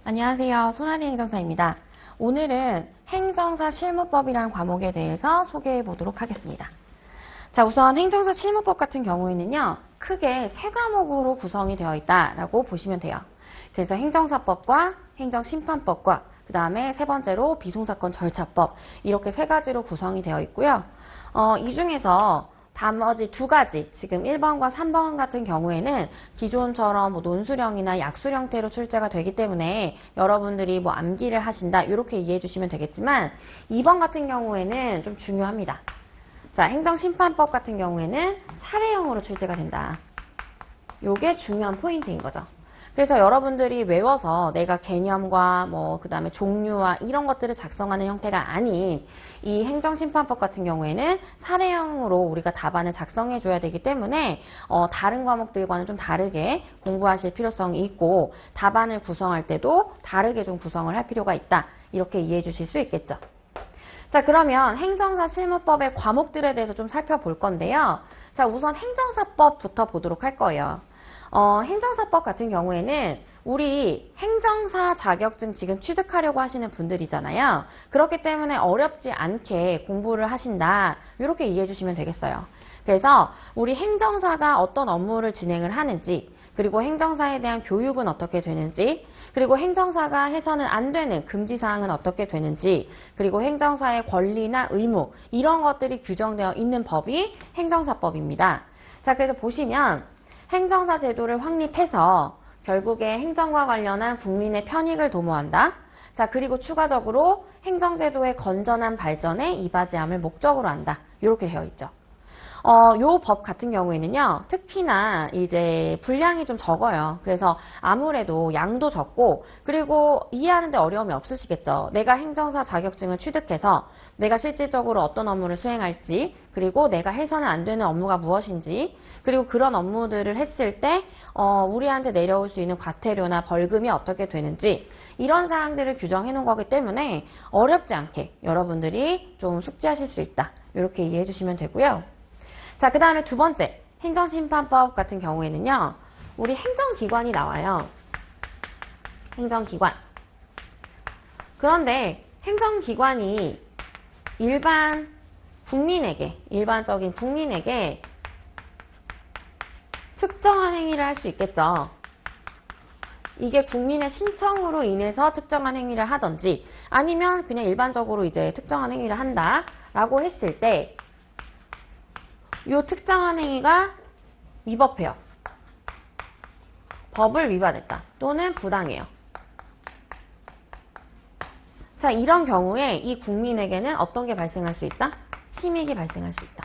안녕하세요. 손아리 행정사입니다. 오늘은 행정사 실무법이라는 과목에 대해서 소개해 보도록 하겠습니다. 자, 우선 행정사 실무법 같은 경우에는요, 크게 세 과목으로 구성이 되어 있다라고 보시면 돼요. 그래서 행정사법과 행정심판법과 그 다음에 세 번째로 비송사건 절차법, 이렇게 세 가지로 구성이 되어 있고요. 이 중에서 나머지 두 가지, 지금 1번과 3번 같은 경우에는 기존처럼 논술형이나 약술 형태로 출제가 되기 때문에 여러분들이 암기를 하신다, 이렇게 이해해 주시면 되겠지만 2번 같은 경우에는 좀 중요합니다. 자, 행정심판법 같은 경우에는 사례형으로 출제가 된다. 요게 중요한 포인트인 거죠. 그래서 여러분들이 외워서 내가 개념과 그 다음에 종류와 이런 것들을 작성하는 형태가 아닌 이 행정심판법 같은 경우에는 사례형으로 우리가 답안을 작성해 줘야 되기 때문에 다른 과목들과는 좀 다르게 공부하실 필요성이 있고 답안을 구성할 때도 다르게 좀 구성을 할 필요가 있다. 이렇게 이해해 주실 수 있겠죠. 자, 그러면 행정사 실무법의 과목들에 대해서 좀 살펴볼 건데요. 자, 우선 행정사법부터 보도록 할 거예요. 행정사법 같은 경우에는 우리 행정사 자격증 지금 취득하려고 하시는 분들이잖아요. 그렇기 때문에 어렵지 않게 공부를 하신다. 이렇게 이해해 주시면 되겠어요. 그래서 우리 행정사가 어떤 업무를 진행을 하는지, 그리고 행정사에 대한 교육은 어떻게 되는지, 그리고 행정사가 해서는 안 되는 금지사항은 어떻게 되는지, 그리고 행정사의 권리나 의무, 이런 것들이 규정되어 있는 법이 행정사법입니다. 자, 그래서 보시면 행정사 제도를 확립해서 결국에 행정과 관련한 국민의 편익을 도모한다. 자, 그리고 추가적으로 행정제도의 건전한 발전에 이바지함을 목적으로 한다. 이렇게 되어 있죠. 요 법 같은 경우에는요, 특히나 이제 분량이 좀 적어요. 그래서 아무래도 양도 적고, 그리고 이해하는데 어려움이 없으시겠죠. 내가 행정사 자격증을 취득해서 내가 실질적으로 어떤 업무를 수행할지, 그리고 내가 해서는 안 되는 업무가 무엇인지, 그리고 그런 업무들을 했을 때, 우리한테 내려올 수 있는 과태료나 벌금이 어떻게 되는지, 이런 사항들을 규정해 놓은 거기 때문에 어렵지 않게 여러분들이 좀 숙지하실 수 있다. 이렇게 이해해 주시면 되고요. 자, 그 다음에 두 번째, 행정심판법 같은 경우에는요, 우리 행정기관이 나와요. 행정기관. 그런데 행정기관이 일반적인 국민에게 특정한 행위를 할 수 있겠죠. 이게 국민의 신청으로 인해서 특정한 행위를 하든지, 아니면 그냥 일반적으로 이제 특정한 행위를 한다라고 했을 때, 요 특정한 행위가 위법해요. 법을 위반했다. 또는 부당해요. 자, 이런 경우에 이 국민에게는 어떤 게 발생할 수 있다? 침익이 발생할 수 있다.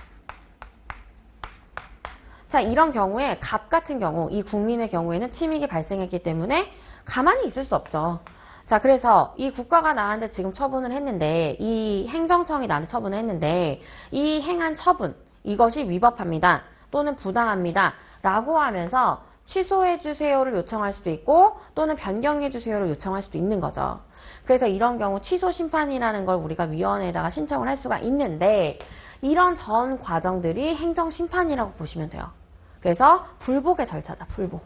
자, 이런 경우에 갑 같은 경우, 이 국민의 경우에는 침익이 발생했기 때문에 가만히 있을 수 없죠. 자, 그래서 이 국가가 나한테 지금 처분을 했는데, 이 행정청이 나한테 처분을 했는데, 이 행한 처분, 이것이 위법합니다. 또는 부당합니다. 라고 하면서 취소해주세요를 요청할 수도 있고 또는 변경해주세요를 요청할 수도 있는 거죠. 그래서 이런 경우 취소심판이라는 걸 우리가 위원회에다가 신청을 할 수가 있는데 이런 전 과정들이 행정심판이라고 보시면 돼요. 그래서 불복의 절차다. 불복.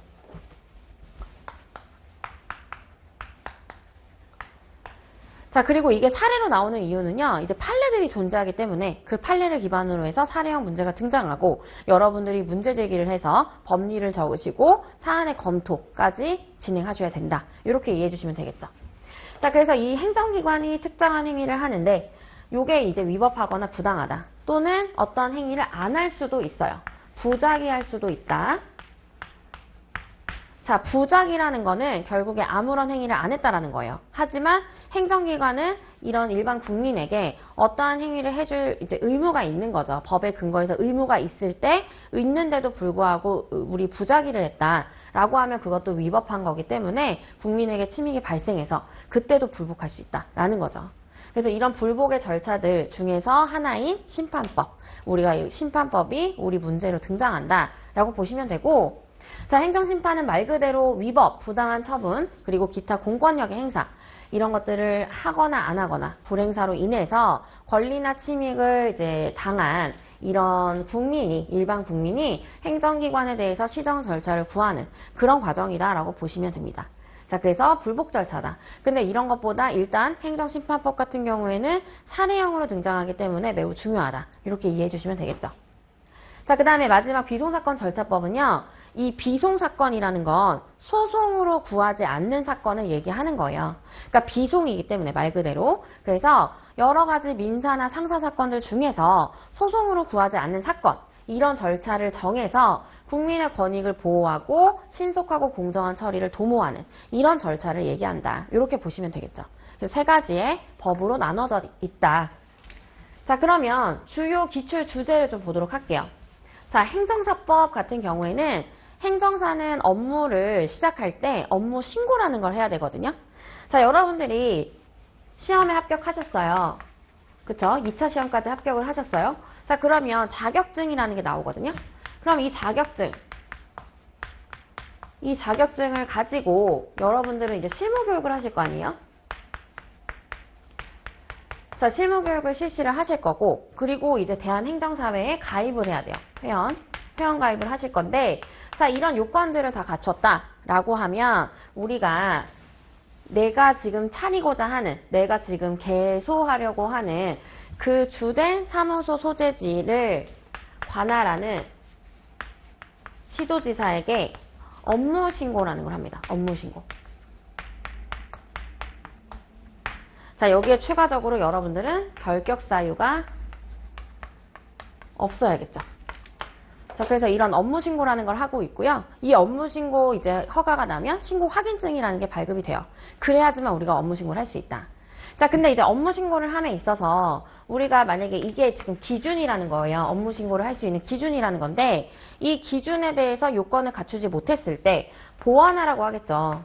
자, 그리고 이게 사례로 나오는 이유는요, 이제 판례들이 존재하기 때문에 그 판례를 기반으로 해서 사례형 문제가 등장하고 여러분들이 문제 제기를 해서 법리를 적으시고 사안의 검토까지 진행하셔야 된다. 이렇게 이해해 주시면 되겠죠. 자, 그래서 이 행정기관이 특정한 행위를 하는데 요게 이제 위법하거나 부당하다. 또는 어떤 행위를 안 할 수도 있어요. 부작위할 수도 있다. 자, 부작이라는 거는 결국에 아무런 행위를 안 했다라는 거예요. 하지만 행정기관은 이런 일반 국민에게 어떠한 행위를 해줄 이제 의무가 있는 거죠. 법에 근거해서 의무가 있을 때 있는데도 불구하고 우리 부작위를 했다라고 하면 그것도 위법한 거기 때문에 국민에게 침익이 발생해서 그때도 불복할 수 있다라는 거죠. 그래서 이런 불복의 절차들 중에서 하나인 심판법. 우리가 이 심판법이 우리 문제로 등장한다라고 보시면 되고, 자, 행정심판은 말 그대로 위법, 부당한 처분, 그리고 기타 공권력의 행사, 이런 것들을 하거나 안 하거나 불행사로 인해서 권리나 침익을 이제 당한 이런 국민이, 일반 국민이 행정기관에 대해서 시정 절차를 구하는 그런 과정이다라고 보시면 됩니다. 자, 그래서 불복 절차다. 근데 이런 것보다 일단 행정심판법 같은 경우에는 사례형으로 등장하기 때문에 매우 중요하다. 이렇게 이해해 주시면 되겠죠. 자, 그 다음에 마지막 비송사건 절차법은요. 이 비송사건이라는 건 소송으로 구하지 않는 사건을 얘기하는 거예요. 그러니까 비송이기 때문에 말 그대로. 그래서 여러 가지 민사나 상사사건들 중에서 소송으로 구하지 않는 사건, 이런 절차를 정해서 국민의 권익을 보호하고 신속하고 공정한 처리를 도모하는 이런 절차를 얘기한다. 이렇게 보시면 되겠죠. 그래서 세 가지의 법으로 나눠져 있다. 자, 그러면 주요 기출 주제를 좀 보도록 할게요. 자, 행정사법 같은 경우에는 행정사는 업무를 시작할 때 업무 신고라는 걸 해야 되거든요. 자, 여러분들이 시험에 합격하셨어요. 그쵸? 2차 시험까지 합격을 하셨어요. 자, 그러면 자격증이라는 게 나오거든요. 그럼 이 자격증을 가지고 여러분들은 이제 실무 교육을 하실 거 아니에요? 자, 실무 교육을 실시를 하실 거고, 그리고 이제 대한행정사회에 가입을 해야 돼요. 회원 가입을 하실 건데, 자, 이런 요건들을 다 갖췄다라고 하면 우리가 내가 지금 차리고자 하는, 내가 지금 개소하려고 하는 그 주된 사무소 소재지를 관할하는 시도지사에게 업무신고라는 걸 합니다. 업무신고. 자, 여기에 추가적으로 여러분들은 결격 사유가 없어야겠죠. 자, 그래서 이런 업무신고라는 걸 하고 있고요. 이 업무신고 이제 허가가 나면 신고 확인증이라는 게 발급이 돼요. 그래야지만 우리가 업무신고를 할 수 있다. 자, 근데 이제 업무신고를 함에 있어서 우리가 만약에 이게 지금 기준이라는 거예요. 업무신고를 할 수 있는 기준이라는 건데, 이 기준에 대해서 요건을 갖추지 못했을 때 보완하라고 하겠죠.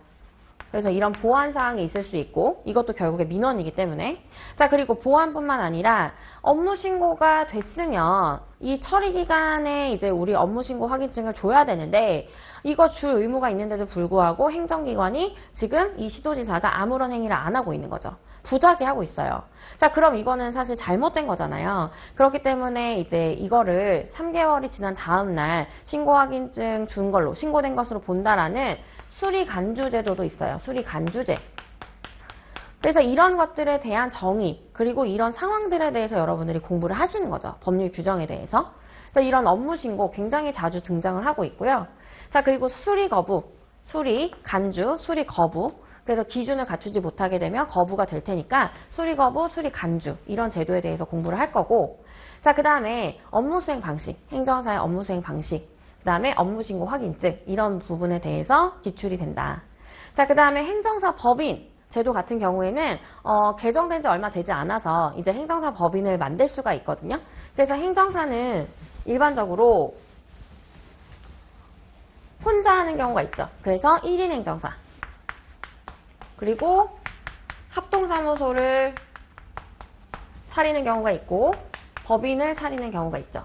그래서 이런 보완사항이 있을 수 있고, 이것도 결국에 민원이기 때문에. 자, 그리고 보완뿐만 아니라 업무신고가 됐으면 이 처리기간에 이제 우리 업무신고 확인증을 줘야 되는데, 이거 줄 의무가 있는데도 불구하고 행정기관이 지금 이 시도지사가 아무런 행위를 안 하고 있는 거죠. 부작위 하고 있어요. 자, 그럼 이거는 사실 잘못된 거잖아요. 그렇기 때문에 이제 이거를 3개월이 지난 다음 날 신고 확인증 준 걸로, 신고된 것으로 본다라는 수리간주 제도도 있어요. 수리간주제. 그래서 이런 것들에 대한 정의, 그리고 이런 상황들에 대해서 여러분들이 공부를 하시는 거죠. 법률 규정에 대해서. 그래서 이런 업무 신고 굉장히 자주 등장을 하고 있고요. 자, 그리고 수리 거부, 수리 간주, 수리 거부. 그래서 기준을 갖추지 못하게 되면 거부가 될 테니까 수리 거부, 수리 간주 이런 제도에 대해서 공부를 할 거고. 자, 그 다음에 업무 수행 방식, 행정사의 업무 수행 방식. 그 다음에 업무신고 확인증 이런 부분에 대해서 기출이 된다. 자, 그 다음에 행정사 법인 제도 같은 경우에는 개정된 지 얼마 되지 않아서 이제 행정사 법인을 만들 수가 있거든요. 그래서 행정사는 일반적으로 혼자 하는 경우가 있죠. 그래서 1인 행정사, 그리고 합동사무소를 차리는 경우가 있고 법인을 차리는 경우가 있죠.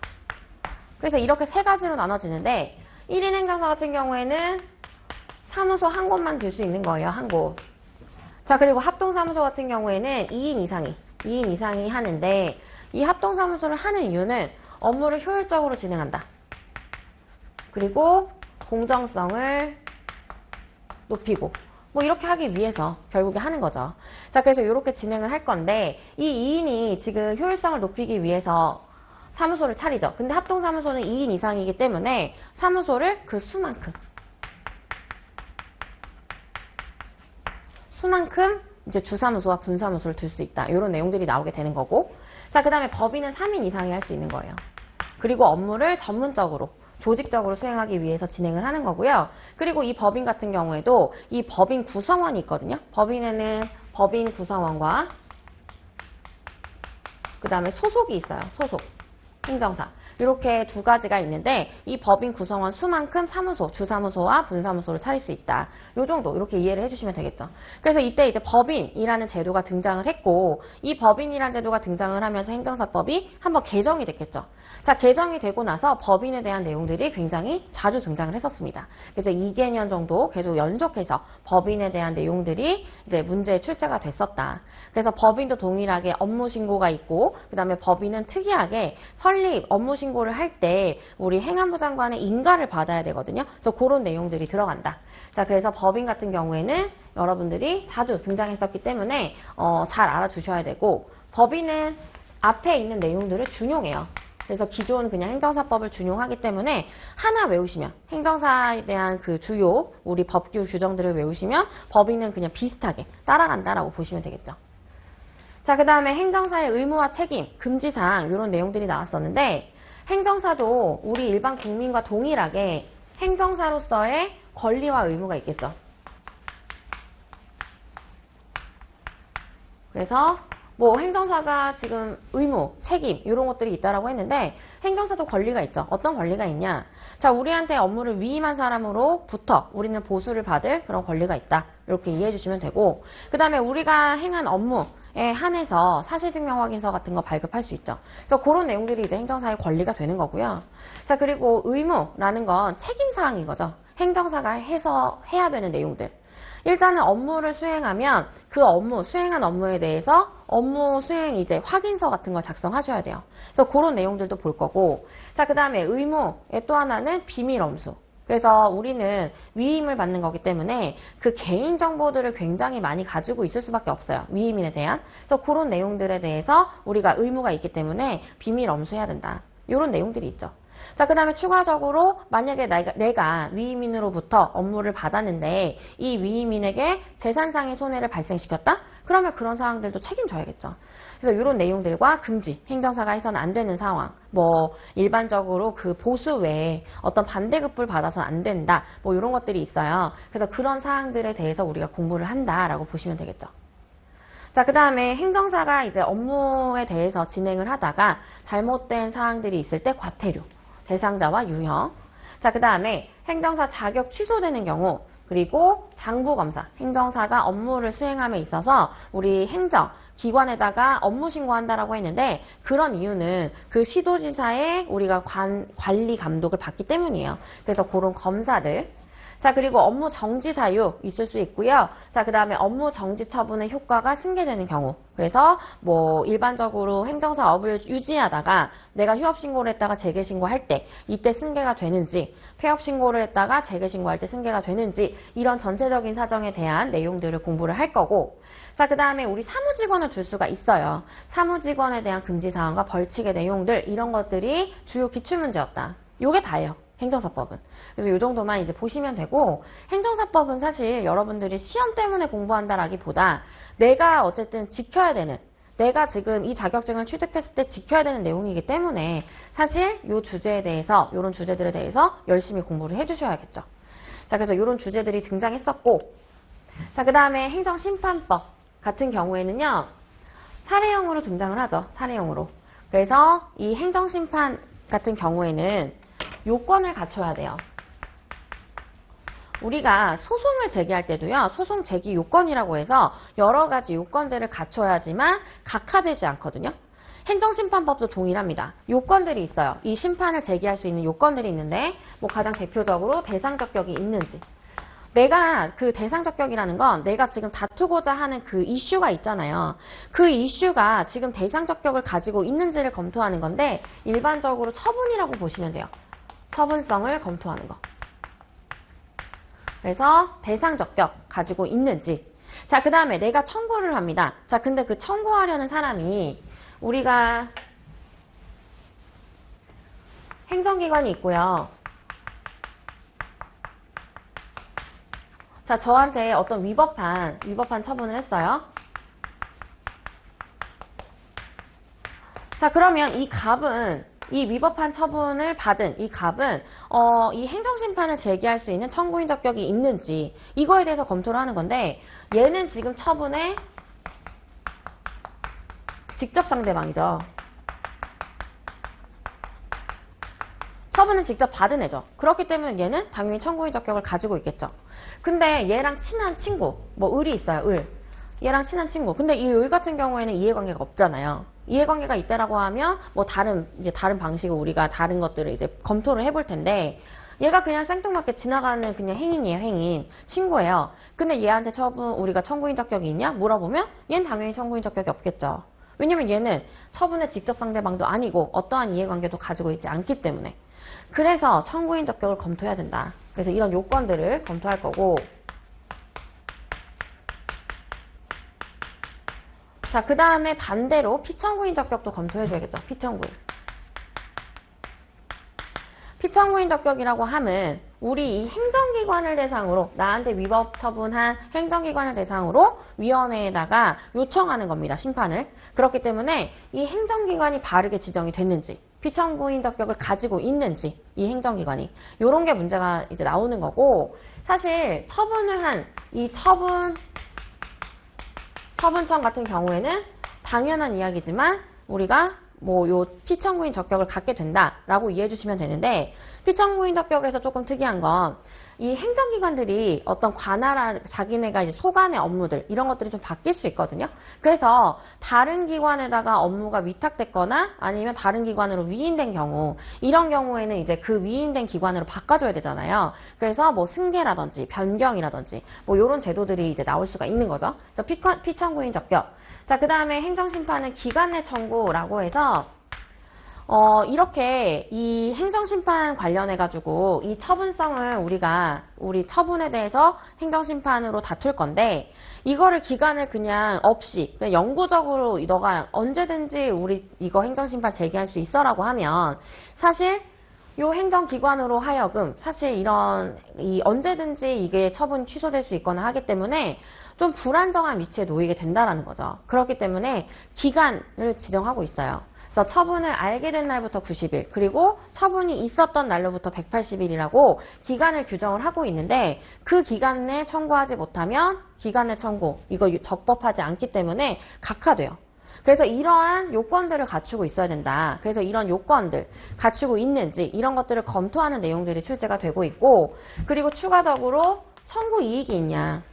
그래서 이렇게 세 가지로 나눠지는데 1인 행정사 같은 경우에는 사무소 한 곳만 둘 수 있는 거예요. 한 곳. 자, 그리고 합동사무소 같은 경우에는 2인 이상이 하는데 이 합동사무소를 하는 이유는 업무를 효율적으로 진행한다. 그리고 공정성을 높이고 뭐 이렇게 하기 위해서 결국에 하는 거죠. 자, 그래서 이렇게 진행을 할 건데 이 2인이 지금 효율성을 높이기 위해서 사무소를 차리죠. 근데 합동사무소는 2인 이상이기 때문에 사무소를 그 수만큼 이제 주사무소와 분사무소를 둘 수 있다. 이런 내용들이 나오게 되는 거고. 자, 그 다음에 법인은 3인 이상이 할 수 있는 거예요. 그리고 업무를 전문적으로 조직적으로 수행하기 위해서 진행을 하는 거고요. 그리고 이 법인 같은 경우에도 이 법인 구성원이 있거든요. 법인에는 법인 구성원과 그 다음에 소속이 있어요. 소속. 행정사. 이렇게 두 가지가 있는데 이 법인 구성원 수만큼 사무소, 주사무소와 분사무소를 차릴 수 있다. 요 정도 이렇게 이해를 해주시면 되겠죠. 그래서 이때 이제 법인이라는 제도가 등장을 했고 이 법인이라는 제도가 등장을 하면서 행정사법이 한번 개정이 됐겠죠. 자, 개정이 되고 나서 법인에 대한 내용들이 굉장히 자주 등장을 했었습니다. 그래서 2개년 정도 계속 연속해서 법인에 대한 내용들이 이제 문제에 출제가 됐었다. 그래서 법인도 동일하게 업무 신고가 있고 그다음에 법인은 특이하게 설립 업무 신고를 할 때 우리 행안부 장관의 인가를 받아야 되거든요. 그래서 그런 내용들이 들어간다. 자, 그래서 법인 같은 경우에는 여러분들이 자주 등장했었기 때문에 잘 알아두셔야 되고 법인은 앞에 있는 내용들을 준용해요. 그래서 기존 그냥 행정사법을 준용하기 때문에 하나 외우시면 행정사에 대한 그 주요 우리 법규 규정들을 외우시면 법인은 그냥 비슷하게 따라간다라고 보시면 되겠죠. 자, 그 다음에 행정사의 의무와 책임, 금지사항 이런 내용들이 나왔었는데 행정사도 우리 일반 국민과 동일하게 행정사로서의 권리와 의무가 있겠죠. 그래서 뭐 행정사가 지금 의무, 책임 이런 것들이 있다라고 했는데 행정사도 권리가 있죠. 어떤 권리가 있냐? 자, 우리한테 업무를 위임한 사람으로부터 우리는 보수를 받을 그런 권리가 있다. 이렇게 이해해 주시면 되고 그 다음에 우리가 행한 업무에 한해서 사실증명 확인서 같은 거 발급할 수 있죠. 그래서 그런 내용들이 이제 행정사의 권리가 되는 거고요. 자, 그리고 의무라는 건 책임사항인 거죠. 행정사가 해야 되는 내용들. 일단은 업무를 수행하면 그 업무, 수행한 업무에 대해서 업무 수행 이제 확인서 같은 걸 작성하셔야 돼요. 그래서 그런 내용들도 볼 거고. 자, 그 다음에 의무의 또 하나는 비밀 엄수. 그래서 우리는 위임을 받는 거기 때문에 그 개인 정보들을 굉장히 많이 가지고 있을 수밖에 없어요. 위임인에 대한. 그래서 그런 내용들에 대해서 우리가 의무가 있기 때문에 비밀 엄수해야 된다. 이런 내용들이 있죠. 자, 그 다음에 추가적으로 만약에 내가 위임인으로부터 업무를 받았는데 이 위임인에게 재산상의 손해를 발생시켰다? 그러면 그런 사항들도 책임져야겠죠. 그래서 이런 내용들과 금지, 행정사가 해서는 안 되는 상황, 뭐 일반적으로 그 보수 외에 어떤 반대급부를 받아서는 안 된다, 뭐 이런 것들이 있어요. 그래서 그런 사항들에 대해서 우리가 공부를 한다라고 보시면 되겠죠. 자, 그 다음에 행정사가 이제 업무에 대해서 진행을 하다가 잘못된 사항들이 있을 때 과태료, 대상자와 유형. 자, 그 다음에 행정사 자격 취소되는 경우, 그리고 장부검사, 행정사가 업무를 수행함에 있어서 우리 행정기관에다가 업무 신고한다라고 했는데 그런 이유는 그 시도지사의 우리가 관리 감독을 받기 때문이에요. 그래서 그런 검사들. 자, 그리고 업무 정지 사유 있을 수 있고요. 자, 그 다음에 업무 정지 처분의 효과가 승계되는 경우. 그래서 뭐 일반적으로 행정사업을 유지하다가 내가 휴업 신고를 했다가 재개 신고할 때 이때 승계가 되는지, 폐업 신고를 했다가 재개 신고할 때 승계가 되는지 이런 전체적인 사정에 대한 내용들을 공부를 할 거고. 자, 그 다음에 우리 사무직원을 둘 수가 있어요. 사무직원에 대한 금지사항과 벌칙의 내용들 이런 것들이 주요 기출문제였다. 요게 다예요. 행정사법은. 그래서 이 정도만 이제 보시면 되고 행정사법은 사실 여러분들이 시험 때문에 공부한다라기보다 내가 어쨌든 지켜야 되는 내가 지금 이 자격증을 취득했을 때 지켜야 되는 내용이기 때문에 사실 이 주제에 대해서 이런 주제들에 대해서 열심히 공부를 해주셔야겠죠. 자, 그래서 이런 주제들이 등장했었고 자, 그 다음에 행정심판법 같은 경우에는요 사례형으로 등장을 하죠. 사례형으로. 그래서 이 행정심판 같은 경우에는 요건을 갖춰야 돼요. 우리가 소송을 제기할 때도요. 소송 제기 요건이라고 해서 여러 가지 요건들을 갖춰야지만 각하되지 않거든요. 행정심판법도 동일합니다. 요건들이 있어요. 이 심판을 제기할 수 있는 요건들이 있는데 뭐 가장 대표적으로 대상적격이 있는지 내가 그 대상적격이라는 건 내가 지금 다투고자 하는 그 이슈가 있잖아요. 그 이슈가 지금 대상적격을 가지고 있는지를 검토하는 건데 일반적으로 처분이라고 보시면 돼요. 처분성을 검토하는 거. 그래서 대상적격 가지고 있는지. 자, 그 다음에 내가 청구를 합니다. 자, 근데 그 청구하려는 사람이 우리가 행정기관이 있고요. 자, 저한테 어떤 위법한 처분을 했어요. 자, 그러면 이 갑은 이 위법한 처분을 받은 이 갑은 이 행정심판을 제기할 수 있는 청구인 적격이 있는지 이거에 대해서 검토를 하는 건데 얘는 지금 처분의 직접 상대방이죠. 처분은 직접 받은 애죠. 그렇기 때문에 얘는 당연히 청구인 적격을 가지고 있겠죠. 근데 얘랑 친한 친구, 뭐 을이 있어요. 을. 얘랑 친한 친구. 근데 이 을 같은 경우에는 이해관계가 없잖아요. 이해관계가 있다라고 하면 뭐 다른 방식으로 우리가 다른 것들을 이제 검토를 해볼 텐데, 얘가 그냥 생뚱맞게 지나가는 그냥 행인이에요. 행인. 친구예요. 근데 얘한테 우리가 청구인 적격이 있냐? 물어보면 얘는 당연히 청구인 적격이 없겠죠. 왜냐면 얘는 처분의 직접 상대방도 아니고 어떠한 이해관계도 가지고 있지 않기 때문에. 그래서 청구인 적격을 검토해야 된다. 그래서 이런 요건들을 검토할 거고, 자, 그 다음에 반대로 피청구인 적격도 검토해줘야겠죠. 피청구인. 피청구인 적격이라고 하면 우리 이 행정기관을 대상으로, 나한테 위법 처분한 행정기관을 대상으로 위원회에다가 요청하는 겁니다. 심판을. 그렇기 때문에 이 행정기관이 바르게 지정이 됐는지, 피청구인 적격을 가지고 있는지, 이 행정기관이, 요런 게 문제가 이제 나오는 거고, 사실 처분을 한 이 처분청 같은 경우에는 당연한 이야기지만 우리가 뭐 요 피청구인 적격을 갖게 된다라고 이해해 주시면 되는데, 피청구인 적격에서 조금 특이한 건 이 행정기관들이 어떤 관할한 자기네가 이제 소관의 업무들 이런 것들이 좀 바뀔 수 있거든요. 그래서 다른 기관에다가 업무가 위탁됐거나 아니면 다른 기관으로 위임된 경우, 이런 경우에는 이제 그 위임된 기관으로 바꿔줘야 되잖아요. 그래서 뭐 승계라든지 변경이라든지 뭐 이런 제도들이 이제 나올 수가 있는 거죠. 그래서 피청구인 적격. 자, 그 다음에 행정심판은 기관 내 청구라고 해서 이렇게 이 행정심판 관련해가지고 이 처분성을 우리 처분에 대해서 행정심판으로 다툴 건데, 이거를 기간을 그냥 없이, 그냥 영구적으로 너가 언제든지 우리 이거 행정심판 제기할 수 있어 라고 하면, 사실 요 행정기관으로 하여금 사실 언제든지 이게 처분이 취소될 수 있거나 하기 때문에 좀 불안정한 위치에 놓이게 된다라는 거죠. 그렇기 때문에 기간을 지정하고 있어요. 그래서 처분을 알게 된 날부터 90일, 그리고 처분이 있었던 날로부터 180일이라고 기간을 규정을 하고 있는데, 그 기간 내 청구하지 못하면 기간 내 청구, 이거 적법하지 않기 때문에 각하돼요. 그래서 이러한 요건들을 갖추고 있어야 된다. 그래서 이런 요건들 갖추고 있는지 이런 것들을 검토하는 내용들이 출제가 되고 있고, 그리고 추가적으로 청구 이익이 있냐.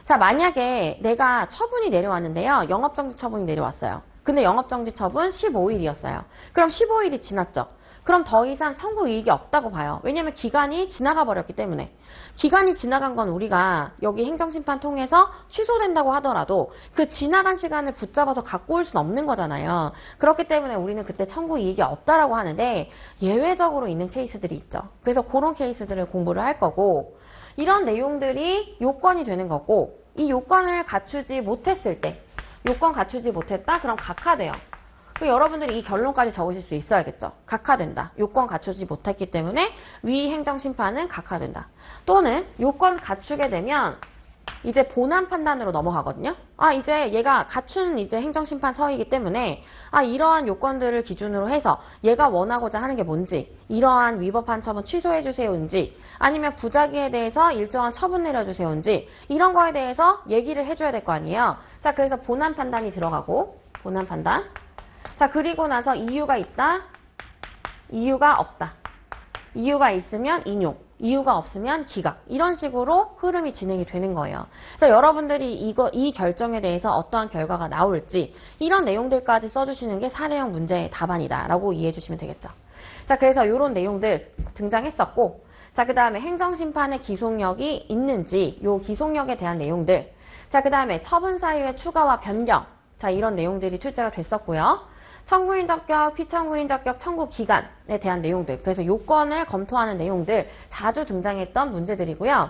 자, 만약에 내가 처분이 내려왔는데요. 영업정지 처분이 내려왔어요. 근데 영업정지 처분 15일이었어요. 그럼 15일이 지났죠. 그럼 더 이상 청구 이익이 없다고 봐요. 왜냐면 기간이 지나가 버렸기 때문에. 기간이 지나간 건 우리가 여기 행정심판 통해서 취소된다고 하더라도 그 지나간 시간을 붙잡아서 갖고 올 수는 없는 거잖아요. 그렇기 때문에 우리는 그때 청구 이익이 없다라고 하는데, 예외적으로 있는 케이스들이 있죠. 그래서 그런 케이스들을 공부를 할 거고, 이런 내용들이 요건이 되는 거고, 이 요건을 갖추지 못했을 때, 요건 갖추지 못했다? 그럼 각하돼요. 여러분들이 이 결론까지 적으실 수 있어야겠죠. 각하된다. 요건 갖추지 못했기 때문에 위 행정심판은 각하된다. 또는 요건 갖추게 되면 이제 본안 판단으로 넘어가거든요. 이제 얘가 갖춘 이제 행정심판 서이기 때문에 이러한 요건들을 기준으로 해서 얘가 원하고자 하는 게 뭔지, 이러한 위법한 처분 취소해 주세요인지, 아니면 부작위에 대해서 일정한 처분 내려주세요인지, 이런 거에 대해서 얘기를 해줘야 될 거 아니에요. 자, 그래서 본안 판단이 들어가고, 본안 판단. 자, 그리고 나서 이유가 있다, 이유가 없다. 이유가 있으면 인용, 이유가 없으면 기각, 이런 식으로 흐름이 진행이 되는 거예요. 그래서 여러분들이 이 결정에 대해서 어떠한 결과가 나올지 이런 내용들까지 써주시는 게 사례형 문제의 답안이다 라고 이해해 주시면 되겠죠. 자, 그래서 이런 내용들 등장했었고, 자, 그 다음에 행정심판의 기속력이 있는지 요 기속력에 대한 내용들, 자, 그 다음에 처분 사유의 추가와 변경, 자, 이런 내용들이 출제가 됐었고요. 청구인 적격, 피청구인 적격, 청구 기간에 대한 내용들, 그래서 요건을 검토하는 내용들 자주 등장했던 문제들이고요.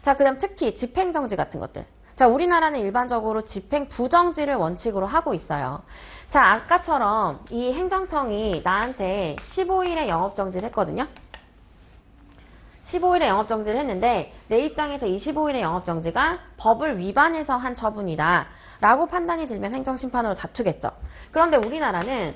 자, 그 다음 특히 집행정지 같은 것들. 자, 우리나라는 일반적으로 집행 부정지를 원칙으로 하고 있어요. 자, 아까처럼 이 행정청이 나한테 15일에 영업정지를 했거든요. 15일에 영업정지를 했는데 내 입장에서 이 15일의 영업정지가 법을 위반해서 한 처분이다 라고 판단이 들면 행정심판으로 다투겠죠. 그런데 우리나라는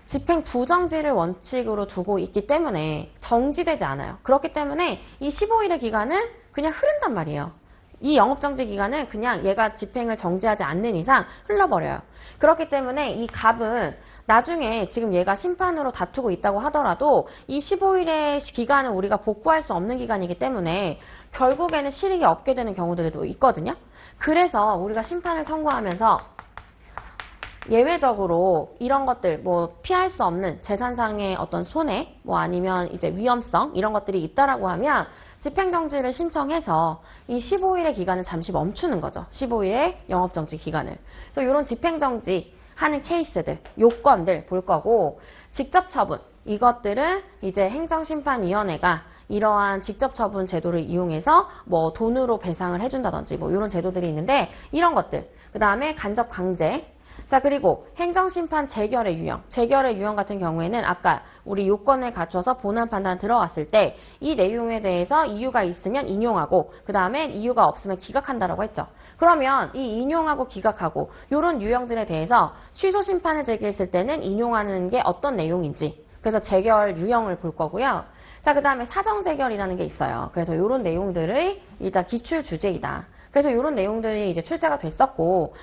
집행 부정지를 원칙으로 두고 있기 때문에 정지되지 않아요. 그렇기 때문에 이 15일의 기간은 그냥 흐른단 말이에요. 이 영업정지 기간은 그냥 얘가 집행을 정지하지 않는 이상 흘러버려요. 그렇기 때문에 이 갑은 나중에 지금 얘가 심판으로 다투고 있다고 하더라도 이 15일의 기간은 우리가 복구할 수 없는 기간이기 때문에 결국에는 실익이 없게 되는 경우들도 있거든요. 그래서 우리가 심판을 청구하면서 예외적으로 이런 것들 뭐 피할 수 없는 재산상의 어떤 손해 뭐 아니면 이제 위험성 이런 것들이 있다라고 하면 집행정지를 신청해서 이 15일의 기간을 잠시 멈추는 거죠. 15일의 영업정지 기간을. 그래서 이런 집행정지 하는 케이스들, 요건들 볼 거고 직접 처분 이것들은 이제 행정심판위원회가 이러한 직접 처분 제도를 이용해서 뭐 돈으로 배상을 해준다든지 뭐 이런 제도들이 있는데 이런 것들 그 다음에 간접 강제 자 그리고 행정심판 재결의 유형 재결의 유형 같은 경우에는 아까 우리 요건을 갖춰서 본안 판단 들어갔을 때 이 내용에 대해서 이유가 있으면 인용하고 그 다음에 이유가 없으면 기각한다라고 했죠. 그러면 이 인용하고 기각하고 이런 유형들에 대해서 취소 심판을 제기했을 때는 인용하는 게 어떤 내용인지 그래서 재결 유형을 볼 거고요. 자, 그 다음에 사정재결이라는 게 있어요. 그래서 이런 내용들의 일단 기출 주제이다. 그래서 이런 내용들이 이제 출제가 됐었고,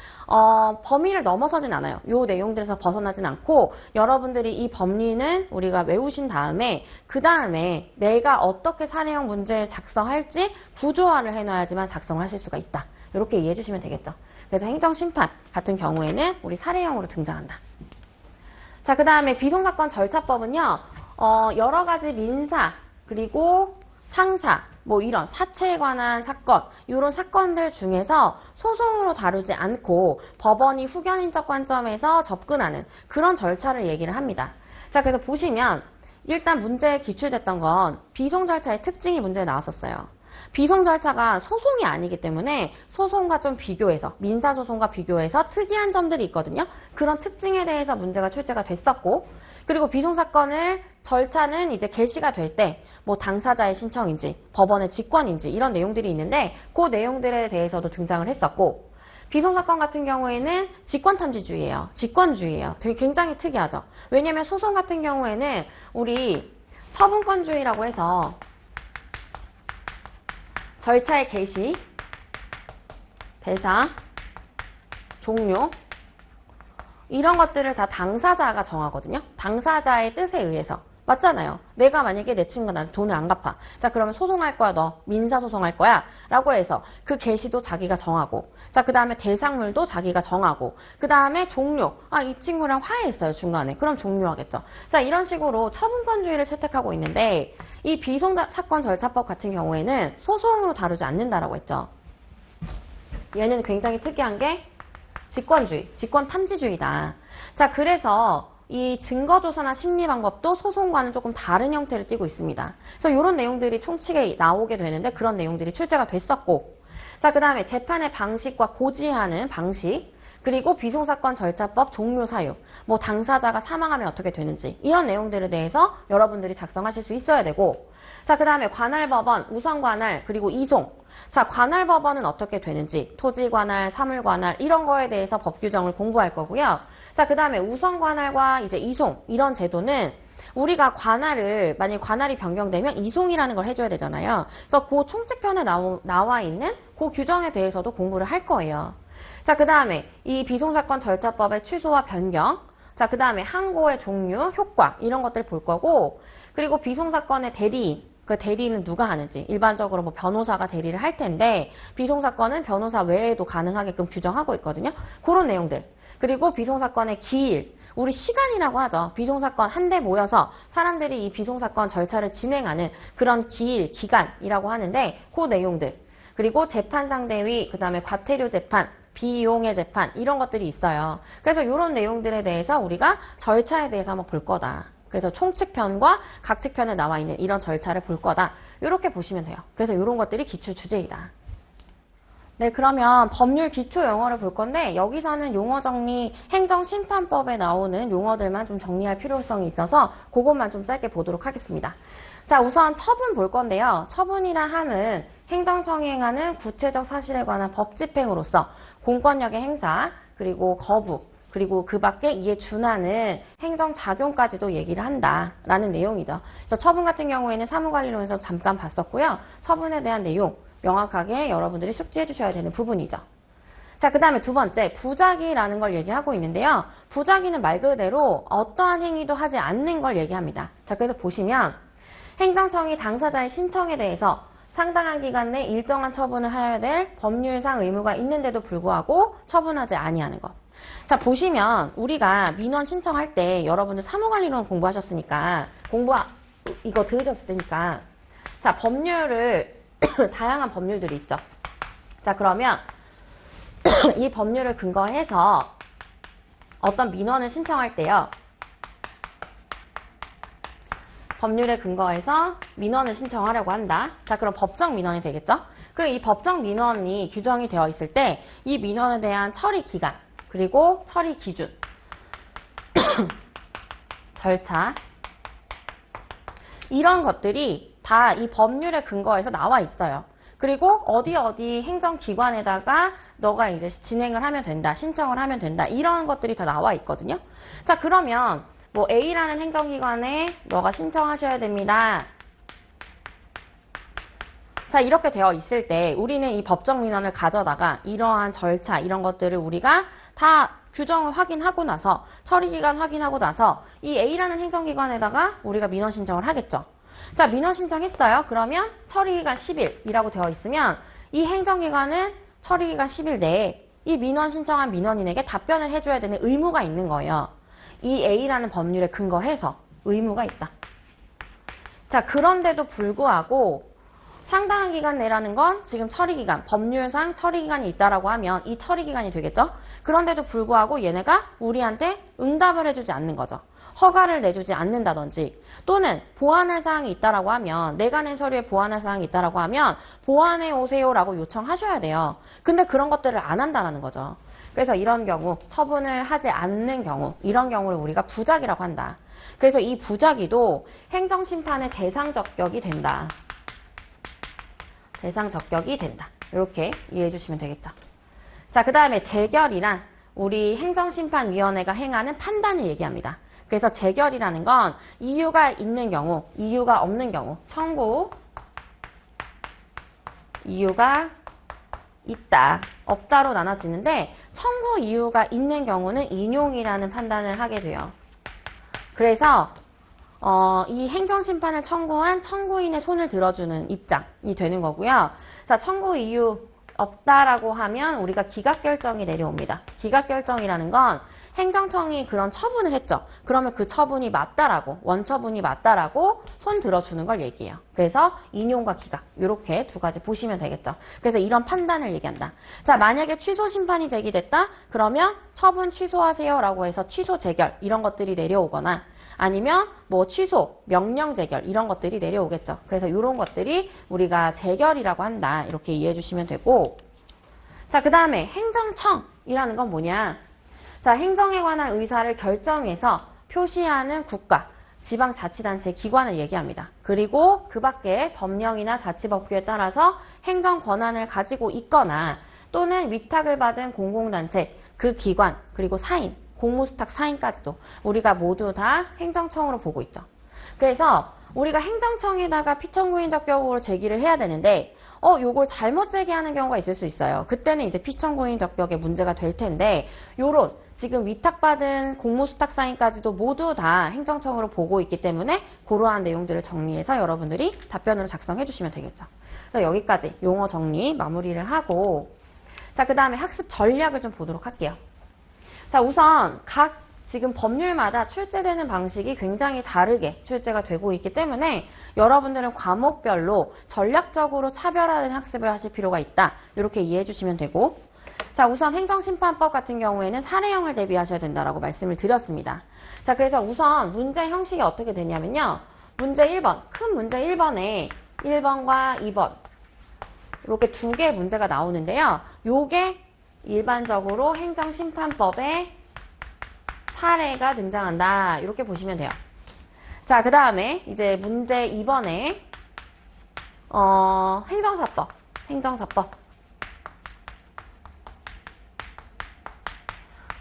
범위를 넘어서진 않아요. 요 내용들에서 벗어나진 않고, 여러분들이 이 법리는 우리가 외우신 다음에, 그 다음에 내가 어떻게 사례형 문제 작성할지 구조화를 해놔야지만 작성을 하실 수가 있다. 이렇게 이해해 주시면 되겠죠. 그래서 행정심판 같은 경우에는 우리 사례형으로 등장한다. 자, 그 다음에 비송사건 절차법은요, 여러 가지 민사, 그리고 상사, 뭐 이런 사체에 관한 사건, 이런 사건들 중에서 소송으로 다루지 않고 법원이 후견인적 관점에서 접근하는 그런 절차를 얘기를 합니다. 자, 그래서 보시면 일단 문제에 기출됐던 건 비송 절차의 특징이 문제에 나왔었어요. 비송 절차가 소송이 아니기 때문에 소송과 좀 비교해서 민사소송과 비교해서 특이한 점들이 있거든요. 그런 특징에 대해서 문제가 출제가 됐었고 그리고 비송사건을 절차는 이제 개시가 될 때 뭐 당사자의 신청인지 법원의 직권인지 이런 내용들이 있는데 그 내용들에 대해서도 등장을 했었고 비송사건 같은 경우에는 직권탐지주의예요. 직권주의예요. 되게 굉장히 특이하죠. 왜냐면 소송 같은 경우에는 우리 처분권주의라고 해서 절차의 개시, 대상, 종료 이런 것들을 다 당사자가 정하거든요. 당사자의 뜻에 의해서. 맞잖아요. 내가 만약에 내 친구가 나한테 돈을 안 갚아. 자, 그러면 소송할 거야, 너. 민사소송할 거야. 라고 해서 그 개시도 자기가 정하고. 자, 그 다음에 대상물도 자기가 정하고. 그 다음에 종료. 아, 이 친구랑 화해했어요, 중간에. 그럼 종료하겠죠. 자, 이런 식으로 처분권주의를 채택하고 있는데 이 비송사건 절차법 같은 경우에는 소송으로 다루지 않는다라고 했죠. 얘는 굉장히 특이한 게 직권주의, 직권탐지주의다. 자, 그래서 이 증거조사나 심리방법도 소송과는 조금 다른 형태를 띠고 있습니다. 그래서 이런 내용들이 총칙에 나오게 되는데 그런 내용들이 출제가 됐었고 자, 그 다음에 재판의 방식과 고지하는 방식 그리고 비송사건 절차법 종료 사유 뭐 당사자가 사망하면 어떻게 되는지 이런 내용들에 대해서 여러분들이 작성하실 수 있어야 되고 자, 그 다음에 관할법원, 우선관할 그리고 이송 자, 관할법원은 어떻게 되는지 토지관할, 사물관할 이런 거에 대해서 법 규정을 공부할 거고요. 자, 그 다음에 우선관할과 이제 이송 이런 제도는 우리가 관할을 만약 관할이 변경되면 이송이라는 걸 해줘야 되잖아요. 그래서 그 총칙편에 나와 있는 그 규정에 대해서도 공부를 할 거예요. 자, 그 다음에 이 비송사건 절차법의 취소와 변경 자, 그 다음에 항고의 종류, 효과 이런 것들 볼 거고 그리고 비송사건의 대리인 그 대리는 누가 하는지 일반적으로 뭐 변호사가 대리를 할 텐데 비송사건은 변호사 외에도 가능하게끔 규정하고 있거든요. 그런 내용들 그리고 비송사건의 기일 우리 시간이라고 하죠. 비송사건 한 대 모여서 사람들이 이 비송사건 절차를 진행하는 그런 기일, 기간이라고 하는데 그 내용들 그리고 재판상대위 그 다음에 과태료 재판 비용의 재판 이런 것들이 있어요. 그래서 이런 내용들에 대해서 우리가 절차에 대해서 한번 볼 거다. 그래서 총칙편과 각칙편에 나와 있는 이런 절차를 볼 거다. 이렇게 보시면 돼요. 그래서 이런 것들이 기출 주제이다. 네, 그러면 법률 기초 용어를 볼 건데 여기서는 용어 정리, 행정심판법에 나오는 용어들만 좀 정리할 필요성이 있어서 그것만 좀 짧게 보도록 하겠습니다. 자, 우선 처분 볼 건데요. 처분이라 함은 행정청이 행하는 구체적 사실에 관한 법 집행으로서 공권력의 행사, 그리고 거부, 그리고 그 밖에 이에 준하는 행정작용까지도 얘기를 한다라는 내용이죠. 그래서 처분 같은 경우에는 사무관리론에서 잠깐 봤었고요. 처분에 대한 내용 명확하게 여러분들이 숙지해 주셔야 되는 부분이죠. 자, 그 다음에 두 번째, 부작위라는 걸 얘기하고 있는데요. 부작위는 말 그대로 어떠한 행위도 하지 않는 걸 얘기합니다. 자, 그래서 보시면 행정청이 당사자의 신청에 대해서 상당한 기간 내 일정한 처분을 하여야 될 법률상 의무가 있는데도 불구하고 처분하지 아니하는 것. 자, 보시면 우리가 민원 신청할 때 여러분들 사무관리론 공부하셨으니까 이거 들으셨을 테니까 자, 법률을 다양한 법률들이 있죠. 자, 그러면 이 법률을 근거해서 어떤 민원을 신청할 때요. 법률에 근거해서 민원을 신청하려고 한다. 자, 그럼 법정 민원이 되겠죠? 그럼 이 법정 민원이 규정이 되어 있을 때 이 민원에 대한 처리 기간, 그리고 처리 기준, 절차, 이런 것들이 다 이 법률에 근거해서 나와 있어요. 그리고 어디 행정기관에다가 너가 이제 진행을 하면 된다, 신청을 하면 된다, 이런 것들이 다 나와 있거든요. 자, 그러면 뭐 A라는 행정기관에 너가 신청하셔야 됩니다. 자, 이렇게 되어 있을 때 우리는 이 법정 민원을 가져다가 이러한 절차, 이런 것들을 우리가 다 규정을 확인하고 나서, 처리기간 확인하고 나서 이 A라는 행정기관에다가 우리가 민원 신청을 하겠죠. 자, 민원 신청했어요. 그러면 처리기간 10일이라고 되어 있으면 이 행정기관은 처리기간 10일 내에 이 민원 신청한 민원인에게 답변을 해줘야 되는 의무가 있는 거예요. 이 A라는 법률에 근거해서 의무가 있다. 자, 그런데도 불구하고 상당한 기간 내라는 건 지금 처리기간, 법률상 처리기간이 있다라고 하면 이 처리기간이 되겠죠? 그런데도 불구하고 얘네가 우리한테 응답을 해주지 않는 거죠. 허가를 내주지 않는다든지, 또는 보완할 사항이 있다라고 하면, 내가 낸 서류에 보완할 사항이 있다라고 하면 보완해 오세요라고 요청하셔야 돼요. 근데 그런 것들을 안 한다라는 거죠. 그래서 이런 경우, 처분을 하지 않는 경우, 이런 경우를 우리가 부작위라고 한다. 그래서 이 부작위도 행정심판의 대상 적격이 된다. 대상 적격이 된다. 이렇게 이해해 주시면 되겠죠. 자, 그 다음에 재결이란 우리 행정심판위원회가 행하는 판단을 얘기합니다. 그래서 재결이라는 건 이유가 있는 경우, 이유가 없는 경우, 청구, 이유가 있다, 없다로 나눠지는데 청구 이유가 있는 경우는 인용이라는 판단을 하게 돼요. 그래서 이 행정심판을 청구한 청구인의 손을 들어주는 입장이 되는 거고요. 자, 청구 이유 없다라고 하면 우리가 기각결정이 내려옵니다. 기각결정이라는 건 행정청이 그런 처분을 했죠. 그러면 그 처분이 맞다라고, 원처분이 맞다라고 손 들어주는 걸 얘기해요. 그래서 인용과 기각, 이렇게 두 가지 보시면 되겠죠. 그래서 이런 판단을 얘기한다. 자, 만약에 취소 심판이 제기됐다? 그러면 처분 취소하세요라고 해서 취소 재결, 이런 것들이 내려오거나 아니면 뭐 취소, 명령 재결, 이런 것들이 내려오겠죠. 그래서 이런 것들이 우리가 재결이라고 한다. 이렇게 이해해 주시면 되고, 자, 그 다음에 행정청이라는 건 뭐냐? 자, 행정에 관한 의사를 결정해서 표시하는 국가, 지방자치단체 기관을 얘기합니다. 그리고 그 밖에 법령이나 자치법규에 따라서 행정 권한을 가지고 있거나 또는 위탁을 받은 공공단체, 그 기관, 그리고 사인, 공무수탁 사인까지도 우리가 모두 다 행정청으로 보고 있죠. 그래서 우리가 행정청에다가 피청구인 적격으로 제기를 해야 되는데 요걸 잘못 제기하는 경우가 있을 수 있어요. 그때는 이제 피청구인 적격에 문제가 될 텐데, 요런 지금 위탁받은 공무수탁 사인까지도 모두 다 행정청으로 보고 있기 때문에 그러한 내용들을 정리해서 여러분들이 답변으로 작성해 주시면 되겠죠. 그래서 여기까지 용어 정리 마무리를 하고, 자, 그 다음에 학습 전략을 좀 보도록 할게요. 자, 우선 각 지금 법률마다 출제되는 방식이 굉장히 다르게 출제가 되고 있기 때문에 여러분들은 과목별로 전략적으로 차별화된 학습을 하실 필요가 있다. 이렇게 이해해 주시면 되고, 자, 우선 행정심판법 같은 경우에는 사례형을 대비하셔야 된다라고 말씀을 드렸습니다. 자, 그래서 우선 문제 형식이 어떻게 되냐면요. 문제 1번, 큰 문제 1번에 1번과 2번 이렇게 두 개의 문제가 나오는데요. 요게 일반적으로 행정심판법에 사례가 등장한다. 이렇게 보시면 돼요. 자, 그 다음에 이제 문제 2번에 행정사법.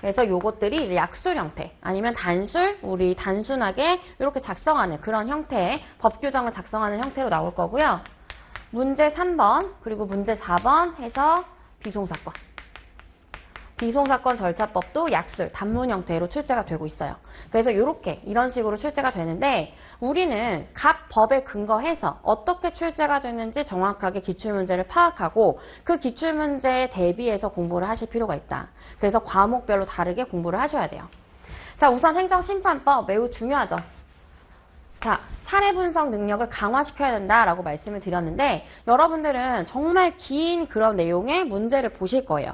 그래서 요것들이 이제 약술 형태 아니면 단술, 우리 단순하게 이렇게 작성하는 그런 형태의 법 규정을 작성하는 형태로 나올 거고요. 문제 3번 그리고 문제 4번 해서 비송사건. 비송사건 절차법도 약술, 단문 형태로 출제가 되고 있어요. 그래서 이런 식으로 출제가 되는데 우리는 각 법에 근거해서 어떻게 출제가 되는지 정확하게 기출문제를 파악하고 그 기출문제에 대비해서 공부를 하실 필요가 있다. 그래서 과목별로 다르게 공부를 하셔야 돼요. 자, 우선 행정심판법 매우 중요하죠. 자, 사례 분석 능력을 강화시켜야 된다라고 말씀을 드렸는데 여러분들은 정말 긴 그런 내용의 문제를 보실 거예요.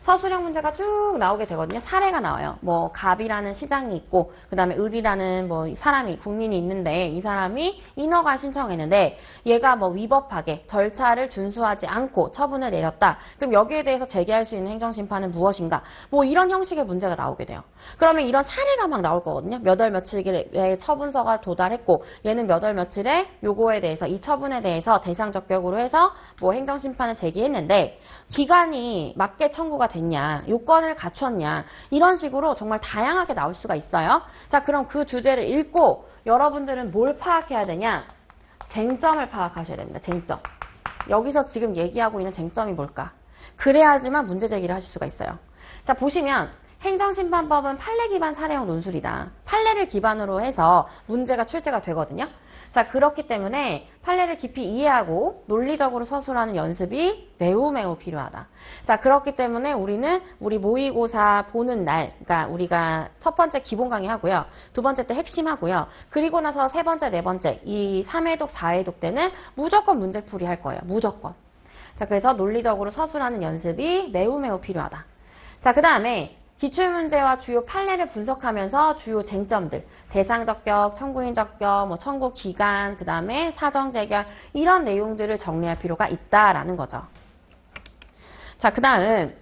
서술형 문제가 쭉 나오게 되거든요. 사례가 나와요. 뭐 갑이라는 시장이 있고 그 다음에 을이라는 뭐 사람이 국민이 있는데 이 사람이 인허가 신청했는데 얘가 뭐 위법하게 절차를 준수하지 않고 처분을 내렸다. 그럼 여기에 대해서 제기할 수 있는 행정심판은 무엇인가? 뭐 이런 형식의 문제가 나오게 돼요. 그러면 이런 사례가 막 나올 거거든요. 몇 월 며칠에 처분서가 도달했고 얘는 몇 월 며칠에 요거에 대해서 이 처분에 대해서 대상 적격으로 해서 뭐 행정심판을 제기했는데 기간이 맞게 청구가 됐냐, 요건을 갖췄냐 이런 식으로 정말 다양하게 나올 수가 있어요. 자, 그럼 그 주제를 읽고 여러분들은 뭘 파악해야 되냐? 쟁점을 파악하셔야 됩니다. 쟁점. 여기서 지금 얘기하고 있는 쟁점이 뭘까? 그래야지만 문제 제기를 하실 수가 있어요. 자, 보시면 행정심판법은 판례 기반 사례형 논술이다. 판례를 기반으로 해서 문제가 출제가 되거든요. 자, 그렇기 때문에 판례를 깊이 이해하고 논리적으로 서술하는 연습이 매우 필요하다. 자, 그렇기 때문에 우리는 우리 모의고사 보는 날, 그러니까 우리가 첫 번째 기본 강의 하고요. 두 번째 때 핵심 하고요. 그리고 나서 세 번째, 네 번째, 이 3회독, 4회독 때는 무조건 문제풀이 할 거예요. 무조건. 자, 그래서 논리적으로 서술하는 연습이 매우 필요하다. 자, 그 다음에 기출문제와 주요 판례를 분석하면서 주요 쟁점들, 대상 적격, 청구인 적격, 뭐 청구 기간, 그 다음에 사정 재결 이런 내용들을 정리할 필요가 있다라는 거죠. 자, 그 다음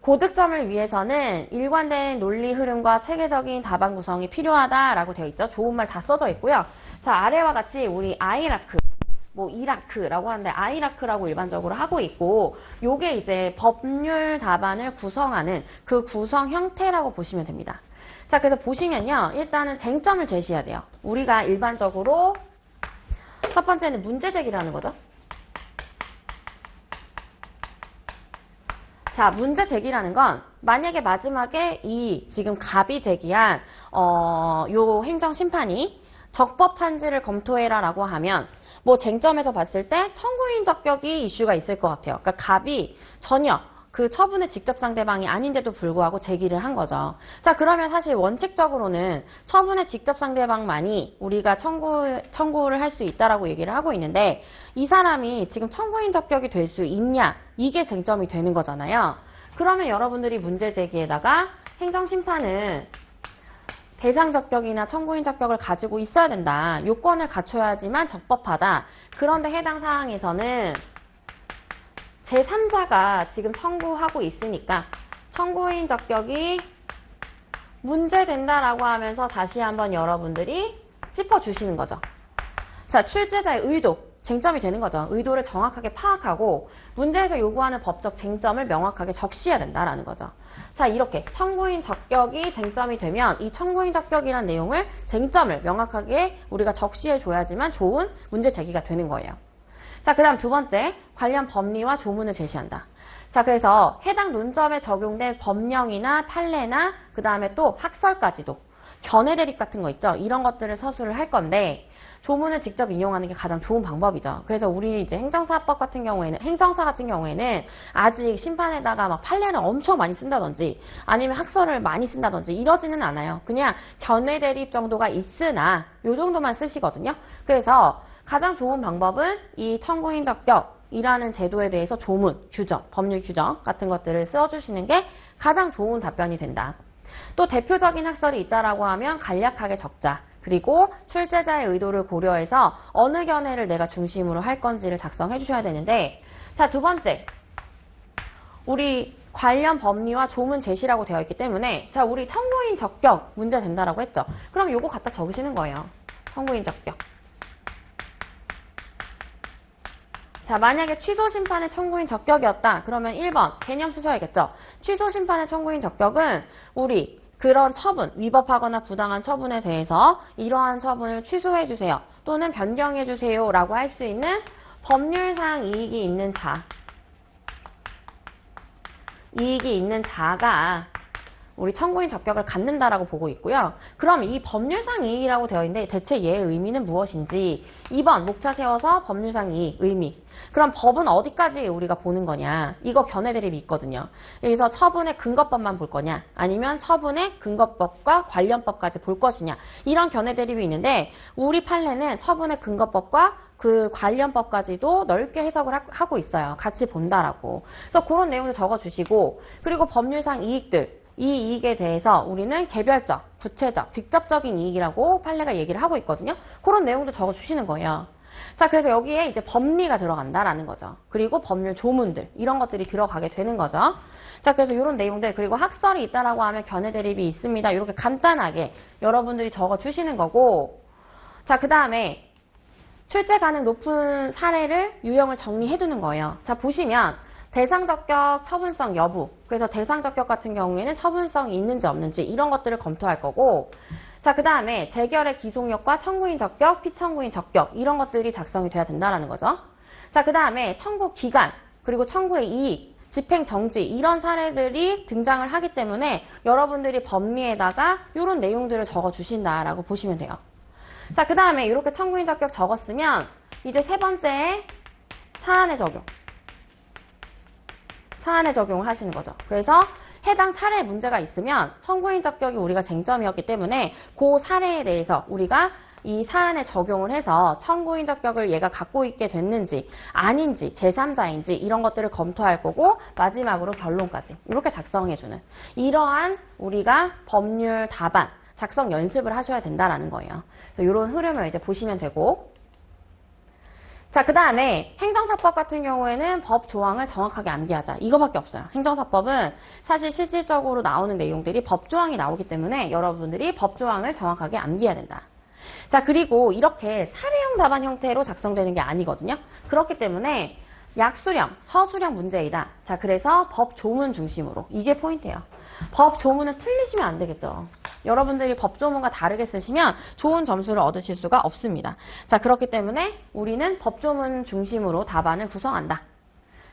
고득점을 위해서는 일관된 논리 흐름과 체계적인 답안 구성이 필요하다라고 되어 있죠. 좋은 말 다 써져 있고요. 자, 아래와 같이 우리 아이라크 뭐 이라크라고 하는데 아이라크라고 일반적으로 하고 있고 요게 이제 법률 답안을 구성하는 그 구성 형태라고 보시면 됩니다. 자, 그래서 보시면요. 일단은 쟁점을 제시해야 돼요. 우리가 일반적으로 첫 번째는 문제 제기를 하는 거죠. 자, 문제 제기라는 건 만약에 마지막에 이 지금 갑이 제기한 요 행정심판이 적법한지를 검토해라 라고 하면 뭐 쟁점에서 봤을 때 청구인 적격이 이슈가 있을 것 같아요. 그러니까 갑이 전혀 그 처분의 직접 상대방이 아닌데도 불구하고 제기를 한 거죠. 자, 그러면 사실 원칙적으로는 처분의 직접 상대방만이 우리가 청구를 할 수 있다라고 얘기를 하고 있는데 이 사람이 지금 청구인 적격이 될 수 있냐? 이게 쟁점이 되는 거잖아요. 그러면 여러분들이 문제 제기에다가 행정심판은 대상 적격이나 청구인 적격을 가지고 있어야 된다. 요건을 갖춰야지만 적법하다. 그런데 해당 사항에서는 제3자가 지금 청구하고 있으니까 청구인 적격이 문제된다라고 하면서 다시 한번 여러분들이 짚어주시는 거죠. 자, 출제자의 의도, 쟁점이 되는 거죠. 의도를 정확하게 파악하고 문제에서 요구하는 법적 쟁점을 명확하게 적시해야 된다라는 거죠. 자, 이렇게 청구인 적격이 쟁점이 되면 이 청구인 적격이라는 내용을 쟁점을 명확하게 우리가 적시해줘야지만 좋은 문제 제기가 되는 거예요. 자, 그 다음 두 번째, 관련 법리와 조문을 제시한다. 자, 그래서 해당 논점에 적용된 법령이나 판례나 그 다음에 또 학설까지도 견해 대립 같은 거 있죠. 이런 것들을 서술을 할 건데 조문을 직접 인용하는 게 가장 좋은 방법이죠. 그래서 우리 이제 행정사법 같은 경우에는, 행정사 같은 경우에는 아직 심판에다가 막 판례를 엄청 많이 쓴다든지 아니면 학설을 많이 쓴다든지 이러지는 않아요. 그냥 견해 대립 정도가 있으나 요 정도만 쓰시거든요. 그래서 가장 좋은 방법은 이 청구인 적격이라는 제도에 대해서 조문, 규정, 법률 규정 같은 것들을 써주시는 게 가장 좋은 답변이 된다. 또 대표적인 학설이 있다라고 하면 간략하게 적자. 그리고 출제자의 의도를 고려해서 어느 견해를 내가 중심으로 할 건지를 작성해 주셔야 되는데, 자, 두 번째, 우리 관련 법리와 조문 제시라고 되어 있기 때문에, 자, 우리 청구인 적격 문제 된다라고 했죠. 그럼 요거 갖다 적으시는 거예요. 청구인 적격. 자, 만약에 취소 심판의 청구인 적격이었다. 그러면 1번 개념 쓰셔야겠죠. 취소 심판의 청구인 적격은 우리 그런 처분, 위법하거나 부당한 처분에 대해서 이러한 처분을 취소해 주세요. 또는 변경해 주세요 라고 할 수 있는 법률상 이익이 있는 자가 우리 청구인 적격을 갖는다라고 보고 있고요. 그럼 이 법률상 이익이라고 되어 있는데 대체 얘의 의미는 무엇인지 2번 목차 세워서 법률상 이익, 의미. 그럼 법은 어디까지 우리가 보는 거냐? 이거 견해 대립이 있거든요. 여기서 처분의 근거법만 볼 거냐? 아니면 처분의 근거법과 관련법까지 볼 것이냐? 이런 견해 대립이 있는데 우리 판례는 처분의 근거법과 그 관련법까지도 넓게 해석을 하고 있어요. 같이 본다라고. 그래서 그런 내용을 적어주시고 그리고 법률상 이익들 이 이익에 대해서 우리는 개별적, 구체적, 직접적인 이익이라고 판례가 얘기를 하고 있거든요. 그런 내용도 적어주시는 거예요. 자, 그래서 여기에 이제 법리가 들어간다라는 거죠. 그리고 법률 조문들, 이런 것들이 들어가게 되는 거죠. 자, 그래서 이런 내용들, 그리고 학설이 있다라고 하면 견해 대립이 있습니다. 이렇게 간단하게 여러분들이 적어주시는 거고, 자, 그 다음에 출제 가능 높은 사례를 유형을 정리해 두는 거예요. 자, 보시면 대상적격, 처분성 여부. 그래서 대상적격 같은 경우에는 처분성이 있는지 없는지 이런 것들을 검토할 거고, 자, 그 다음에 재결의 기속력과 청구인 적격, 피청구인 적격 이런 것들이 작성이 돼야 된다는 거죠. 자, 그 다음에 청구 기간, 그리고 청구의 이익, 집행 정지 이런 사례들이 등장을 하기 때문에 여러분들이 법리에다가 이런 내용들을 적어주신다라고 보시면 돼요. 자, 그 다음에 이렇게 청구인 적격 적었으면 이제 세 번째 사안의 적용. 사안의 적용을 하시는 거죠. 그래서 해당 사례에 문제가 있으면 청구인 적격이 우리가 쟁점이었기 때문에 그 사례에 대해서 우리가 이 사안에 적용을 해서 청구인 적격을 얘가 갖고 있게 됐는지 아닌지 제3자인지 이런 것들을 검토할 거고 마지막으로 결론까지 이렇게 작성해주는 이러한 우리가 법률 답안 작성 연습을 하셔야 된다라는 거예요. 그래서 이런 흐름을 이제 보시면 되고, 자, 그 다음에 행정사법 같은 경우에는 법 조항을 정확하게 암기하자. 이거밖에 없어요. 행정사법은 사실 실질적으로 나오는 내용들이 법 조항이 나오기 때문에 여러분들이 법 조항을 정확하게 암기해야 된다. 자, 그리고 이렇게 사례형 답안 형태로 작성되는 게 아니거든요. 그렇기 때문에 약수령, 서술형 문제이다. 자, 그래서 법 조문 중심으로. 이게 포인트예요. 법 조문은 틀리시면 안 되겠죠. 여러분들이 법 조문과 다르게 쓰시면 좋은 점수를 얻으실 수가 없습니다. 자, 그렇기 때문에 우리는 법 조문 중심으로 답안을 구성한다.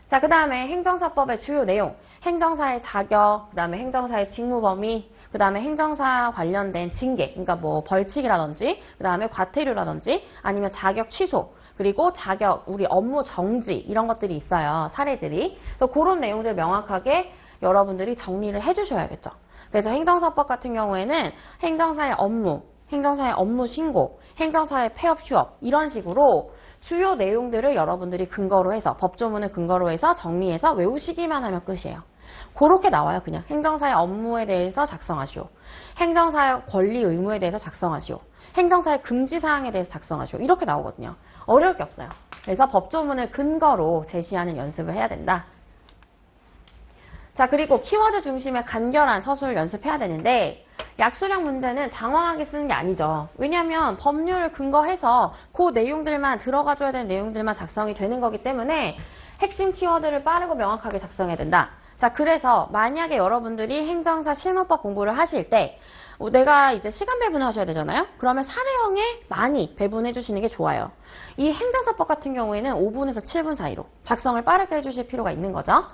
자, 그 다음에 행정사법의 주요 내용, 행정사의 자격, 그 다음에 행정사의 직무 범위, 그 다음에 행정사 관련된 징계, 그러니까 뭐 벌칙이라든지, 그 다음에 과태료라든지, 아니면 자격 취소, 그리고 자격, 우리 업무 정지 이런 것들이 있어요. 사례들이. 그래서 그런 내용들 명확하게 여러분들이 정리를 해주셔야겠죠. 그래서 행정사법 같은 경우에는 행정사의 업무 신고, 행정사의 폐업 휴업 이런 식으로 주요 내용들을 여러분들이 근거로 해서 법조문을 근거로 해서 정리해서 외우시기만 하면 끝이에요. 그렇게 나와요. 그냥 행정사의 업무에 대해서 작성하시오. 행정사의 권리 의무에 대해서 작성하시오. 행정사의 금지사항에 대해서 작성하시오. 이렇게 나오거든요. 어려울 게 없어요. 그래서 법조문을 근거로 제시하는 연습을 해야 된다. 자, 그리고 키워드 중심의 간결한 서술 연습해야 되는데 약수령 문제는 장황하게 쓰는 게 아니죠. 왜냐하면 법률을 근거해서 그 내용들만 들어가줘야 되는 내용들만 작성이 되는 거기 때문에 핵심 키워드를 빠르고 명확하게 작성해야 된다. 자, 그래서 만약에 여러분들이 행정사 실무법 공부를 하실 때 내가 이제 시간 배분을 하셔야 되잖아요. 그러면 사례형에 많이 배분해 주시는 게 좋아요. 이 행정사법 같은 경우에는 5분에서 7분 사이로 작성을 빠르게 해주실 필요가 있는 거죠.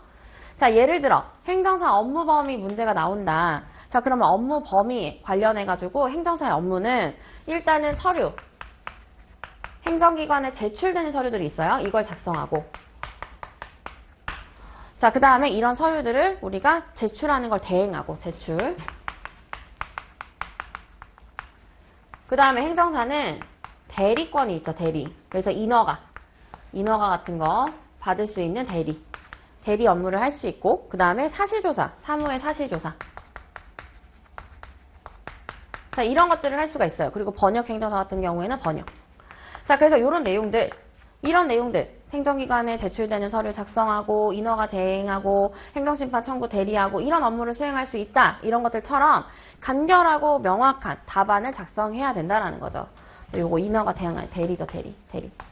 자, 예를 들어 행정사 업무 범위 문제가 나온다. 자, 그러면 업무 범위 관련해가지고 행정사의 업무는 일단은 서류, 행정기관에 제출되는 서류들이 있어요. 이걸 작성하고, 자, 그 다음에 이런 서류들을 우리가 제출하는 걸 대행하고, 제출. 그 다음에 행정사는 대리권이 있죠, 대리. 그래서 인허가 같은 거 받을 수 있는 대리 업무를 할 수 있고, 그 다음에 사실조사, 사무의 사실조사. 자, 이런 것들을 할 수가 있어요. 그리고 번역 행정사 같은 경우에는 번역. 자, 그래서 이런 내용들, 행정기관에 제출되는 서류 작성하고, 인허가 대행하고, 행정심판 청구 대리하고, 이런 업무를 수행할 수 있다. 이런 것들처럼 간결하고 명확한 답안을 작성해야 된다는 거죠. 요거 인허가 대행할 대리죠, 대리.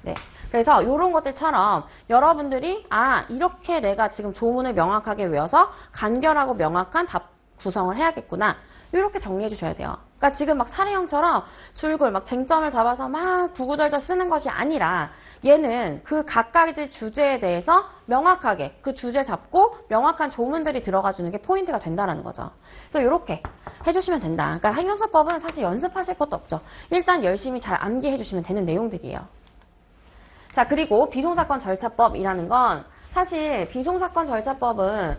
네. 그래서 이런 것들처럼 여러분들이 이렇게 내가 지금 조문을 명확하게 외워서 간결하고 명확한 답 구성을 해야겠구나. 이렇게 정리해 주셔야 돼요. 그러니까 지금 막 사례형처럼 줄글 막 쟁점을 잡아서 막 구구절절 쓰는 것이 아니라 얘는 그 각각의 주제에 대해서 명확하게 그 주제 잡고 명확한 조문들이 들어가 주는 게 포인트가 된다라는 거죠. 그래서 이렇게 해주시면 된다. 그러니까 행정사법은 사실 연습하실 것도 없죠. 일단 열심히 잘 암기해 주시면 되는 내용들이에요. 자, 그리고 비송사건 절차법이라는 건 사실 비송사건 절차법은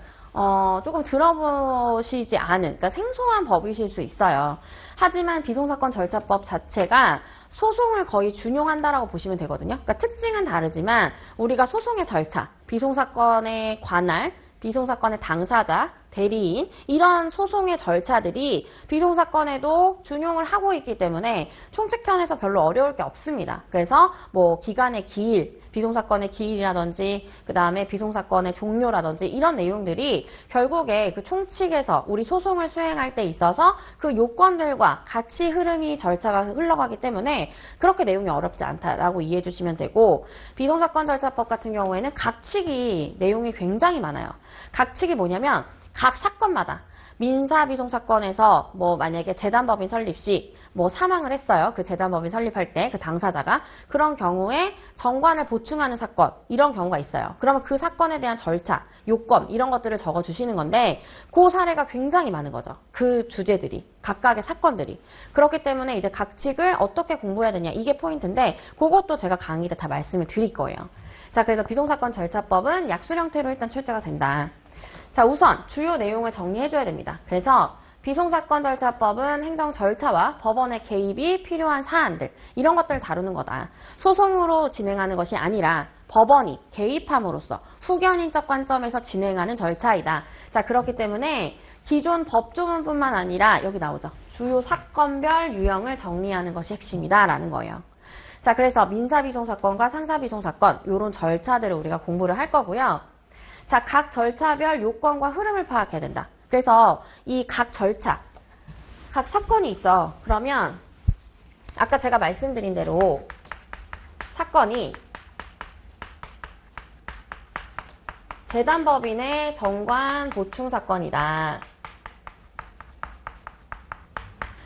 조금 들어보시지 않은, 그러니까 생소한 법이실 수 있어요. 하지만 비송사건 절차법 자체가 소송을 거의 준용한다라고 보시면 되거든요. 그러니까 특징은 다르지만 우리가 소송의 절차, 비송사건의 관할, 비송사건의 당사자, 대리인 이런 소송의 절차들이 비송사건에도 준용을 하고 있기 때문에 총칙편에서 별로 어려울 게 없습니다. 그래서 뭐 기간의 기일, 비송사건의 기일이라든지 그 다음에 비송사건의 종료라든지 이런 내용들이 결국에 그 총칙에서 우리 소송을 수행할 때 있어서 그 요건들과 같이 흐름이 절차가 흘러가기 때문에 그렇게 내용이 어렵지 않다라고 이해해 주시면 되고, 비송사건 절차법 같은 경우에는 각칙이 내용이 굉장히 많아요. 각칙이 뭐냐면 각 사건마다 민사비송사건에서 뭐 만약에 재단법인 설립 시 뭐 사망을 했어요. 그 재단법인 설립할 때 그 당사자가, 그런 경우에 정관을 보충하는 사건 이런 경우가 있어요. 그러면 그 사건에 대한 절차, 요건 이런 것들을 적어 주시는 건데 그 사례가 굉장히 많은 거죠. 그 주제들이, 각각의 사건들이. 그렇기 때문에 이제 각칙을 어떻게 공부해야 되냐 이게 포인트인데 그것도 제가 강의 때 다 말씀을 드릴 거예요. 자, 그래서 비송사건 절차법은 약술 형태로 일단 출제가 된다. 자, 우선 주요 내용을 정리해줘야 됩니다. 그래서 비송사건 절차법은 행정 절차와 법원의 개입이 필요한 사안들, 이런 것들을 다루는 거다. 소송으로 진행하는 것이 아니라 법원이 개입함으로써 후견인적 관점에서 진행하는 절차이다. 자, 그렇기 때문에 기존 법조문뿐만 아니라 여기 나오죠. 주요 사건별 유형을 정리하는 것이 핵심이다 라는 거예요. 자, 그래서 민사비송사건과 상사비송사건 이런 절차들을 우리가 공부를 할 거고요. 자, 각 절차별 요건과 흐름을 파악해야 된다. 그래서 이 각 절차, 각 사건이 있죠. 그러면 아까 제가 말씀드린 대로 사건이 재단법인의 정관 보충 사건이다.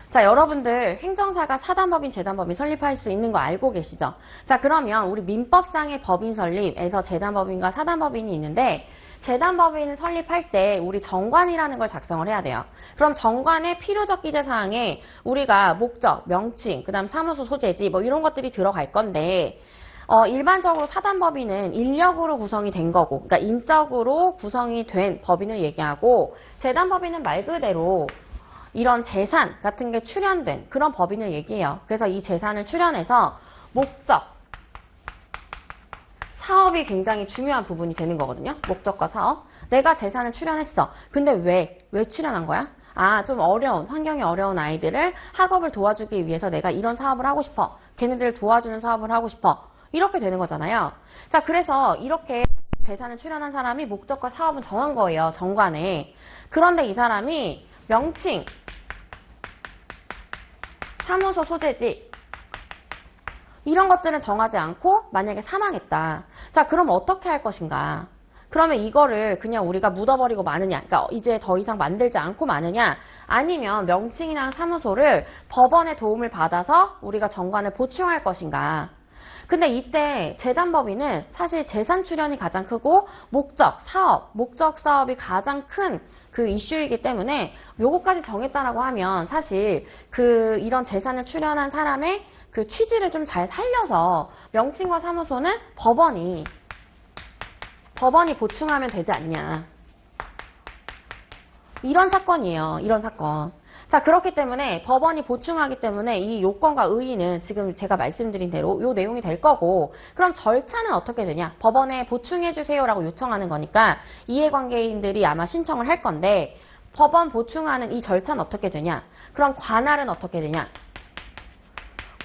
자, 여러분들 행정사가 사단법인, 재단법인 설립할 수 있는 거 알고 계시죠? 자, 그러면 우리 민법상의 법인 설립에서 재단법인과 사단법인이 있는데 재단법인을 설립할 때 우리 정관이라는 걸 작성을 해야 돼요. 그럼 정관의 필요적 기재사항에 우리가 목적, 명칭, 그 다음 사무소 소재지 뭐 이런 것들이 들어갈 건데 일반적으로 사단법인은 인력으로 구성이 된 거고, 그러니까 인적으로 구성이 된 법인을 얘기하고, 재단법인은 말 그대로 이런 재산 같은 게 출현된 그런 법인을 얘기해요. 그래서 이 재산을 출현해서 목적, 사업이 굉장히 중요한 부분이 되는 거거든요. 목적과 사업. 내가 재산을 출연했어. 근데 왜 출연한 거야? 아, 좀 어려운, 환경이 어려운 아이들을 학업을 도와주기 위해서 내가 이런 사업을 하고 싶어. 걔네들을 도와주는 사업을 하고 싶어. 이렇게 되는 거잖아요. 자, 그래서 이렇게 재산을 출연한 사람이 목적과 사업은 정한 거예요. 정관에. 그런데 이 사람이 명칭, 사무소 소재지, 이런 것들은 정하지 않고 만약에 사망했다. 자, 그럼 어떻게 할 것인가? 그러면 이거를 그냥 우리가 묻어버리고 마느냐, 그러니까 이제 더 이상 만들지 않고 마느냐, 아니면 명칭이랑 사무소를 법원의 도움을 받아서 우리가 정관을 보충할 것인가. 근데 이때 재단법인은 사실 재산 출연이 가장 크고 목적 사업이 가장 큰 그 이슈이기 때문에 요거까지 정했다라고 하면 사실 이런 재산을 출연한 사람의 그 취지를 좀 잘 살려서 명칭과 사무소는 법원이 보충하면 되지 않냐. 이런 사건이에요. 이런 사건. 자, 그렇기 때문에 법원이 보충하기 때문에 이 요건과 의의는 지금 제가 말씀드린 대로 요 내용이 될 거고, 그럼 절차는 어떻게 되냐? 법원에 보충해 주세요라고 요청하는 거니까 이해관계인들이 아마 신청을 할 건데, 법원 보충하는 이 절차는 어떻게 되냐? 그럼 관할은 어떻게 되냐?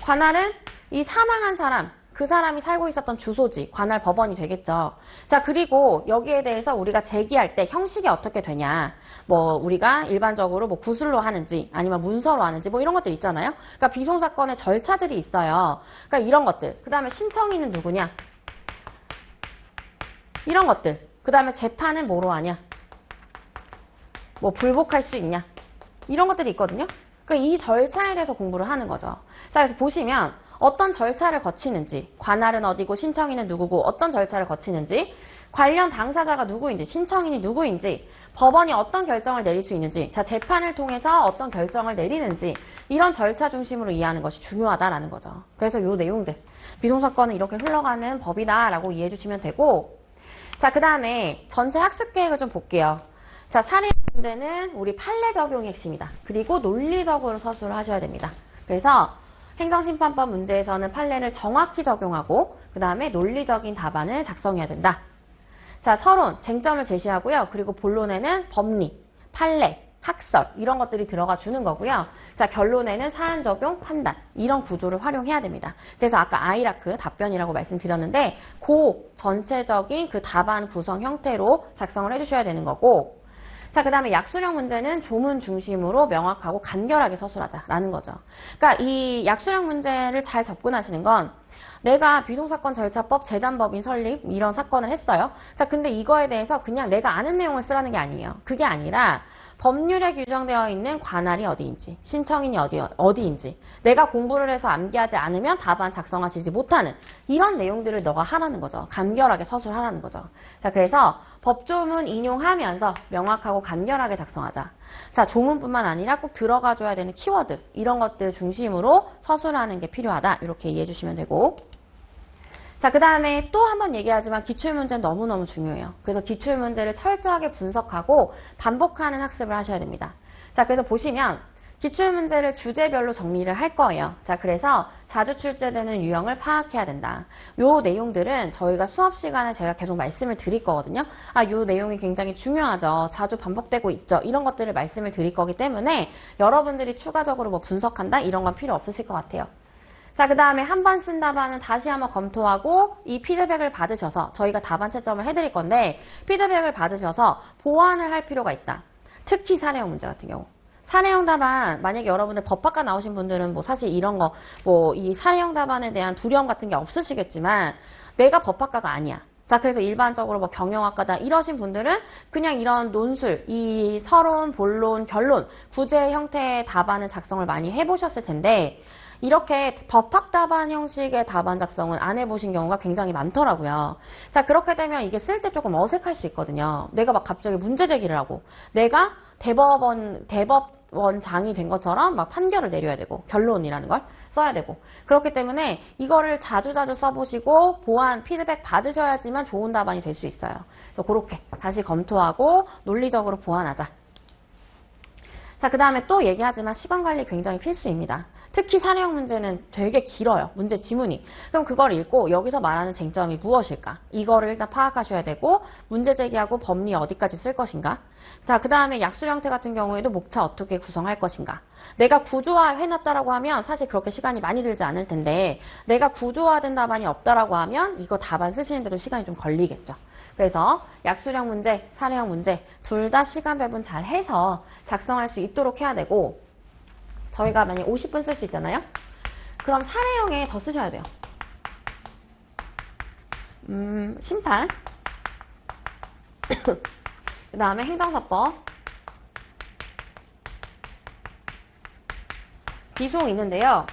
관할은 이 사망한 사람, 그 사람이 살고 있었던 주소지, 관할 법원이 되겠죠. 자, 그리고 여기에 대해서 우리가 제기할 때 형식이 어떻게 되냐. 뭐 우리가 일반적으로 뭐 구술로 하는지 아니면 문서로 하는지 뭐 이런 것들 있잖아요. 그러니까 비송사건의 절차들이 있어요. 그러니까 이런 것들. 그 다음에 신청인은 누구냐. 이런 것들. 그 다음에 재판은 뭐로 하냐. 뭐 불복할 수 있냐. 이런 것들이 있거든요. 그러니까 이 절차에 대해서 공부를 하는 거죠. 자, 그래서 보시면 어떤 절차를 거치는지, 관할은 어디고 신청인은 누구고 어떤 절차를 거치는지, 관련 당사자가 누구인지, 신청인이 누구인지, 법원이 어떤 결정을 내릴 수 있는지, 자, 재판을 통해서 어떤 결정을 내리는지, 이런 절차 중심으로 이해하는 것이 중요하다라는 거죠. 그래서 요 내용들, 비동사건은 이렇게 흘러가는 법이다라고 이해해 주시면 되고, 자, 그 다음에 전체 학습 계획을 좀 볼게요. 자, 사례 문제는 우리 판례 적용이 핵심이다. 그리고 논리적으로 서술을 하셔야 됩니다. 그래서 행정심판법 문제에서는 판례를 정확히 적용하고 그 다음에 논리적인 답안을 작성해야 된다. 자, 서론, 쟁점을 제시하고요. 그리고 본론에는 법리, 판례, 학설 이런 것들이 들어가 주는 거고요. 자, 결론에는 사안 적용, 판단 이런 구조를 활용해야 됩니다. 그래서 아까 아이라크 답변이라고 말씀드렸는데 그 전체적인 그 답안 구성 형태로 작성을 해주셔야 되는 거고, 자, 그 다음에 약수령 문제는 조문 중심으로 명확하고 간결하게 서술하자라는 거죠. 그러니까 이 약수령 문제를 잘 접근하시는 건 내가 비동사건 절차법 재단법인 설립 이런 사건을 했어요. 자, 근데 이거에 대해서 그냥 내가 아는 내용을 쓰라는 게 아니에요. 그게 아니라 법률에 규정되어 있는 관할이 어디인지, 신청인이 어디인지, 내가 공부를 해서 암기하지 않으면 답안 작성하시지 못하는 이런 내용들을 너가 하라는 거죠. 간결하게 서술하라는 거죠. 자, 그래서 법조문 인용하면서 명확하고 간결하게 작성하자. 자, 조문뿐만 아니라 꼭 들어가줘야 되는 키워드 이런 것들 중심으로 서술하는 게 필요하다. 이렇게 이해해 주시면 되고, 자, 그 다음에 또 한 번 얘기하지만 기출문제는 너무너무 중요해요. 그래서 기출문제를 철저하게 분석하고 반복하는 학습을 하셔야 됩니다. 자, 그래서 보시면 기출문제를 주제별로 정리를 할 거예요. 자, 그래서 자주 출제되는 유형을 파악해야 된다. 요 내용들은 저희가 수업 시간에 제가 계속 말씀을 드릴 거거든요. 아, 요 내용이 굉장히 중요하죠. 자주 반복되고 있죠. 이런 것들을 말씀을 드릴 거기 때문에 여러분들이 추가적으로 뭐 분석한다? 이런 건 필요 없으실 것 같아요. 자, 그 다음에 한 번 쓴 답안은 다시 한번 검토하고 이 피드백을 받으셔서 저희가 답안 채점을 해드릴 건데 피드백을 받으셔서 보완을 할 필요가 있다. 특히 사례형 문제 같은 경우. 사례형 답안, 만약에 여러분들 법학과 나오신 분들은 뭐 사실 이런 거, 뭐 이 사례형 답안에 대한 두려움 같은 게 없으시겠지만 내가 법학과가 아니야. 자, 그래서 일반적으로 뭐 경영학과다 이러신 분들은 그냥 이런 논술, 이 서론, 본론, 결론, 구제 형태의 답안을 작성을 많이 해보셨을 텐데 이렇게 법학 답안 형식의 답안 작성은 안 해보신 경우가 굉장히 많더라고요. 자, 그렇게 되면 이게 쓸 때 조금 어색할 수 있거든요. 내가 막 갑자기 문제 제기를 하고 내가 대법원장이 된 것처럼 막 판결을 내려야 되고 결론이라는 걸 써야 되고 그렇기 때문에 이거를 자주자주 써보시고 보완, 피드백 받으셔야지만 좋은 답안이 될 수 있어요. 그래서 그렇게 다시 검토하고 논리적으로 보완하자. 자, 그 다음에 또 얘기하지만 시간관리 굉장히 필수입니다. 특히 사례형 문제는 되게 길어요. 문제 지문이. 그럼 그걸 읽고 여기서 말하는 쟁점이 무엇일까? 이거를 일단 파악하셔야 되고 문제 제기하고 법리 어디까지 쓸 것인가? 자, 그 다음에 약술 형태 같은 경우에도 목차 어떻게 구성할 것인가? 내가 구조화 해놨다라고 하면 사실 그렇게 시간이 많이 들지 않을 텐데 내가 구조화된 답안이 없다라고 하면 이거 답안 쓰시는데도 시간이 좀 걸리겠죠. 그래서 약수령 문제, 사례형 문제 둘 다 시간 배분 잘 해서 작성할 수 있도록 해야 되고 저희가 만약에 50분 쓸 수 있잖아요. 그럼 사례형에 더 쓰셔야 돼요. 심판 그 다음에 행정사법 비송 있는데요.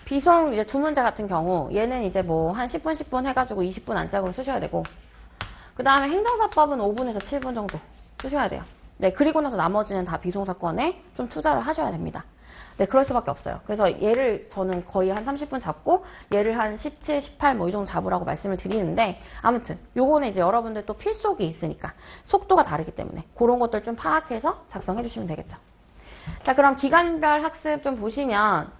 비송 이제 두 문제 같은 경우 얘는 이제 뭐 한 10분 10분 해가지고 20분 안짝으로 쓰셔야 되고 그 다음에 행정사법은 5분에서 7분 정도 쓰셔야 돼요. 네, 그리고 나서 나머지는 다 비송사건에 좀 투자를 하셔야 됩니다. 네, 그럴 수밖에 없어요. 그래서 얘를 저는 거의 한 30분 잡고 얘를 한 17, 18 뭐 이 정도 잡으라고 말씀을 드리는데 아무튼 요거는 이제 여러분들 또 필속이 있으니까 속도가 다르기 때문에 그런 것들 좀 파악해서 작성해 주시면 되겠죠. 자, 그럼 기간별 학습 좀 보시면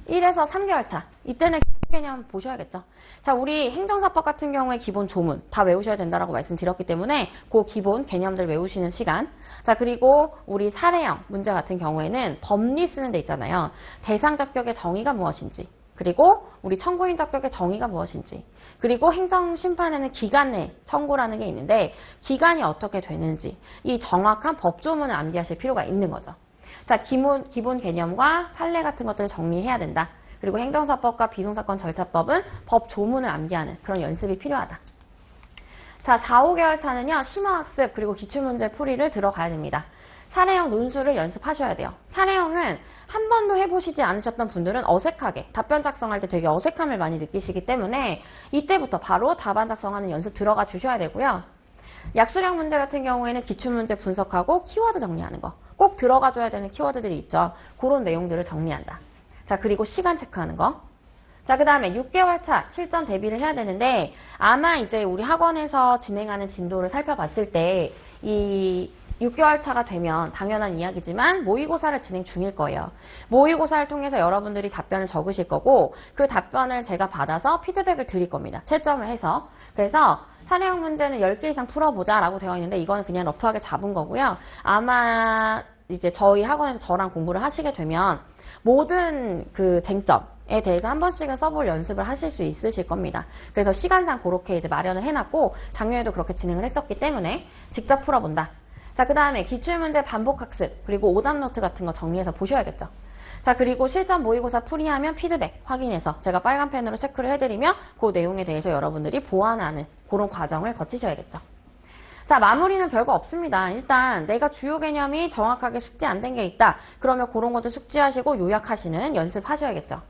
1에서 3개월 차 이때는 개념 보셔야겠죠. 자, 우리 행정사법 같은 경우에 기본 조문 다 외우셔야 된다라고 말씀드렸기 때문에 그 기본 개념들 외우시는 시간. 자, 그리고 우리 사례형 문제 같은 경우에는 법리 쓰는 데 있잖아요. 대상 적격의 정의가 무엇인지, 그리고 우리 청구인 적격의 정의가 무엇인지, 그리고 행정심판에는 기간 내 청구라는 게 있는데 기간이 어떻게 되는지 이 정확한 법조문을 암기하실 필요가 있는 거죠. 자, 기본 개념과 판례 같은 것들을 정리해야 된다. 그리고 행정사법과 비송사건 절차법은 법 조문을 암기하는 그런 연습이 필요하다. 자, 4, 5개월 차는요, 심화학습 그리고 기출문제 풀이를 들어가야 됩니다. 사례형 논술을 연습하셔야 돼요. 사례형은 한 번도 해보시지 않으셨던 분들은 어색하게 답변 작성할 때 되게 어색함을 많이 느끼시기 때문에 이때부터 바로 답안 작성하는 연습 들어가 주셔야 되고요. 약수량 문제 같은 경우에는 기출문제 분석하고 키워드 정리하는 거. 꼭 들어가 줘야 되는 키워드들이 있죠. 그런 내용들을 정리한다. 자, 그리고 시간 체크하는 거. 자, 그 다음에 6개월 차 실전 대비를 해야 되는데 아마 이제 우리 학원에서 진행하는 진도를 살펴봤을 때 이 6개월 차가 되면 당연한 이야기지만 모의고사를 진행 중일 거예요. 모의고사를 통해서 여러분들이 답변을 적으실 거고 그 답변을 제가 받아서 피드백을 드릴 겁니다. 채점을 해서. 그래서 사례형 문제는 10개 이상 풀어보자 라고 되어 있는데 이거는 그냥 러프하게 잡은 거고요. 아마 이제 저희 학원에서 저랑 공부를 하시게 되면 모든 그 쟁점에 대해서 한 번씩은 써볼 연습을 하실 수 있으실 겁니다. 그래서 시간상 그렇게 이제 마련을 해놨고 작년에도 그렇게 진행을 했었기 때문에 직접 풀어본다. 자, 그 다음에 기출문제 반복학습 그리고 오답노트 같은 거 정리해서 보셔야겠죠. 자, 그리고 실전 모의고사 풀이하면 피드백 확인해서 제가 빨간 펜으로 체크를 해드리며 그 내용에 대해서 여러분들이 보완하는 그런 과정을 거치셔야겠죠. 자, 마무리는 별거 없습니다. 일단 내가 주요 개념이 정확하게 숙지 안 된 게 있다. 그러면 그런 것도 숙지하시고 요약하시는 연습하셔야겠죠.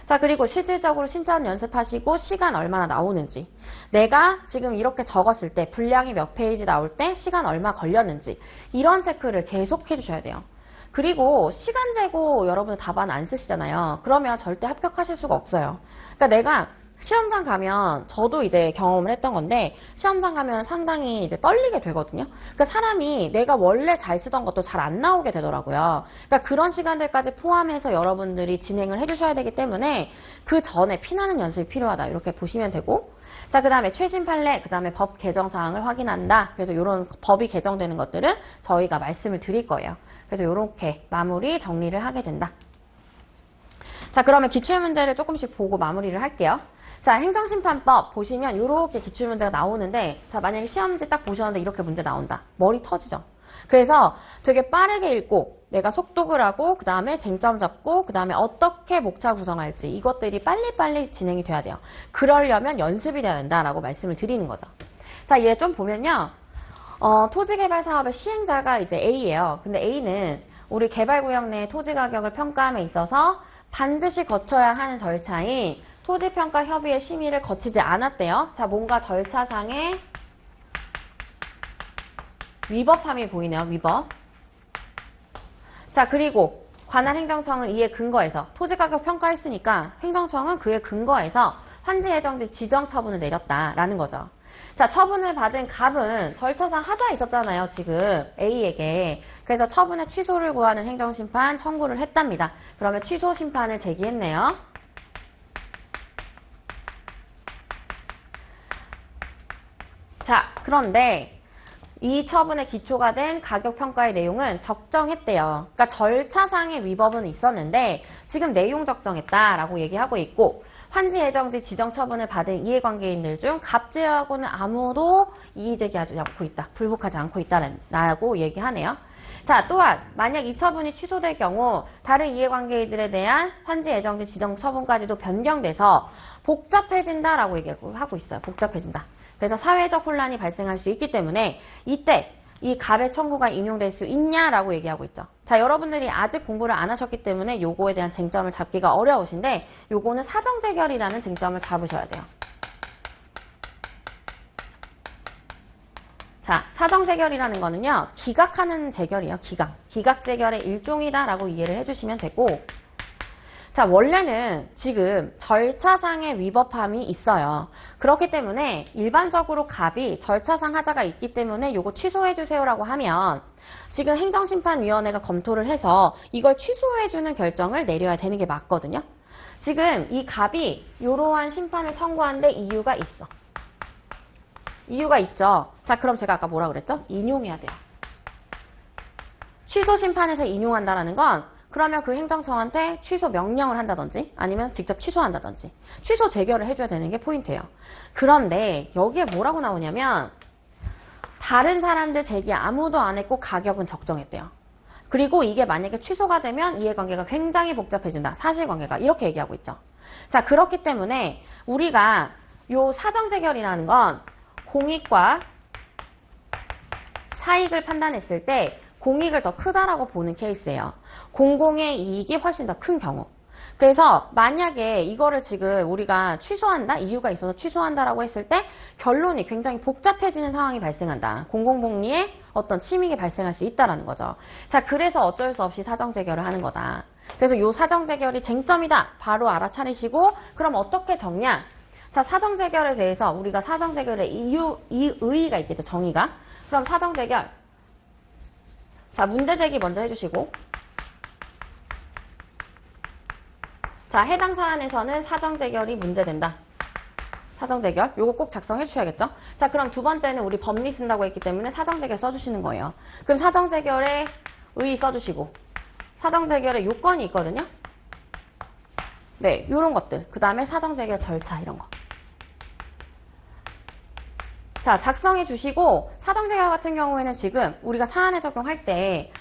자, 그리고 실질적으로 신전 연습하시고 시간 얼마나 나오는지, 내가 지금 이렇게 적었을 때 분량이 몇 페이지 나올 때 시간 얼마 걸렸는지 이런 체크를 계속 해주셔야 돼요. 그리고 시간 재고 여러분 답안 안 쓰시잖아요. 그러면 절대 합격하실 수가 없어요. 그러니까 내가 시험장 가면 저도 이제 경험을 했던 건데 시험장 가면 상당히 이제 떨리게 되거든요. 그러니까 사람이 내가 원래 잘 쓰던 것도 잘 안 나오게 되더라고요. 그러니까 그런 시간들까지 포함해서 여러분들이 진행을 해주셔야 되기 때문에 그 전에 피나는 연습이 필요하다 이렇게 보시면 되고, 자, 그 다음에 최신 판례, 그 다음에 법 개정 사항을 확인한다. 그래서 이런 법이 개정되는 것들은 저희가 말씀을 드릴 거예요. 그래서 이렇게 마무리 정리를 하게 된다. 자, 그러면 기출문제를 조금씩 보고 마무리를 할게요. 자, 행정심판법 보시면 이렇게 기출문제가 나오는데, 자, 만약에 시험지 딱 보셨는데 이렇게 문제 나온다. 머리 터지죠? 그래서 되게 빠르게 읽고 내가 속독을 하고 그 다음에 쟁점 잡고 그 다음에 어떻게 목차 구성할지 이것들이 빨리빨리 진행이 돼야 돼요. 그러려면 연습이 돼야 된다라고 말씀을 드리는 거죠. 자, 얘 좀 보면요. 토지개발사업의 시행자가 이제 A예요. 근데 A는 우리 개발구역 내 토지가격을 평가함에 있어서 반드시 거쳐야 하는 절차인 토지평가협의회 심의를 거치지 않았대요. 자, 뭔가 절차상의 위법함이 보이네요. 위법. 자, 그리고 관할 행정청은 이에 근거해서 토지가격 평가했으니까 행정청은 그에 근거해서 환지예정지 지정 처분을 내렸다라는 거죠. 자, 처분을 받은 갑은 절차상 하자 있었잖아요. 지금 A에게. 그래서 처분의 취소를 구하는 행정심판 청구를 했답니다. 그러면 취소 심판을 제기했네요. 자, 그런데 이 처분의 기초가 된 가격평가의 내용은 적정했대요. 그러니까 절차상의 위법은 있었는데 지금 내용 적정했다라고 얘기하고 있고, 환지예정지 지정 처분을 받은 이해관계인들 중 갑제하고는 아무도 이의제기하지 않고 있다. 불복하지 않고 있다라고 얘기하네요. 자, 또한 만약 이 처분이 취소될 경우 다른 이해관계인들에 대한 환지예정지 지정 처분까지도 변경돼서 복잡해진다라고 얘기하고 있어요. 복잡해진다. 그래서 사회적 혼란이 발생할 수 있기 때문에 이때 이 갑의 청구가 인용될 수 있냐라고 얘기하고 있죠. 자, 여러분들이 아직 공부를 안 하셨기 때문에 요거에 대한 쟁점을 잡기가 어려우신데 요거는 사정재결이라는 쟁점을 잡으셔야 돼요. 자, 사정재결이라는 거는요, 기각하는 재결이에요. 기각 재결의 일종이다라고 이해를 해주시면 되고, 자, 원래는 지금 절차상의 위법함이 있어요. 그렇기 때문에 일반적으로 갑이 절차상 하자가 있기 때문에 요거 취소해주세요라고 하면 지금 행정심판위원회가 검토를 해서 이걸 취소해주는 결정을 내려야 되는 게 맞거든요. 지금 이 갑이 이러한 심판을 청구하는데 이유가 있어. 이유가 있죠. 자, 그럼 제가 아까 뭐라 그랬죠? 인용해야 돼요. 취소 심판에서 인용한다라는 건 그러면 그 행정청한테 취소 명령을 한다든지 아니면 직접 취소한다든지 취소 재결을 해줘야 되는 게 포인트예요. 그런데 여기에 뭐라고 나오냐면 다른 사람들 제기 아무도 안 했고 가격은 적정했대요. 그리고 이게 만약에 취소가 되면 이해관계가 굉장히 복잡해진다. 사실관계가 이렇게 얘기하고 있죠. 자, 그렇기 때문에 우리가 요 사정재결이라는 건 공익과 사익을 판단했을 때 공익을 더 크다라고 보는 케이스예요. 공공의 이익이 훨씬 더 큰 경우. 그래서 만약에 이거를 지금 우리가 취소한다, 이유가 있어서 취소한다라고 했을 때 결론이 굉장히 복잡해지는 상황이 발생한다. 공공복리에 어떤 침익이 발생할 수 있다라는 거죠. 자, 그래서 어쩔 수 없이 사정재결을 하는 거다. 그래서 요 사정재결이 쟁점이다. 바로 알아차리시고 그럼 어떻게 적냐? 자, 사정재결에 대해서 우리가 사정재결의 의의가 있겠죠. 정의가. 그럼 사정재결. 자, 문제제기 먼저 해주시고. 자, 해당 사안에서는 사정재결이 문제된다. 사정재결. 요거 꼭 작성해 주셔야겠죠? 자, 그럼 두 번째는 우리 법리 쓴다고 했기 때문에 사정재결 써주시는 거예요. 그럼 사정재결의 의의 써주시고. 사정재결의 요건이 있거든요. 네, 요런 것들. 그 다음에 사정재결 절차 이런 거. 자, 작성해 주시고 사정재결 같은 경우에는 지금 우리가 사안에 적용할 때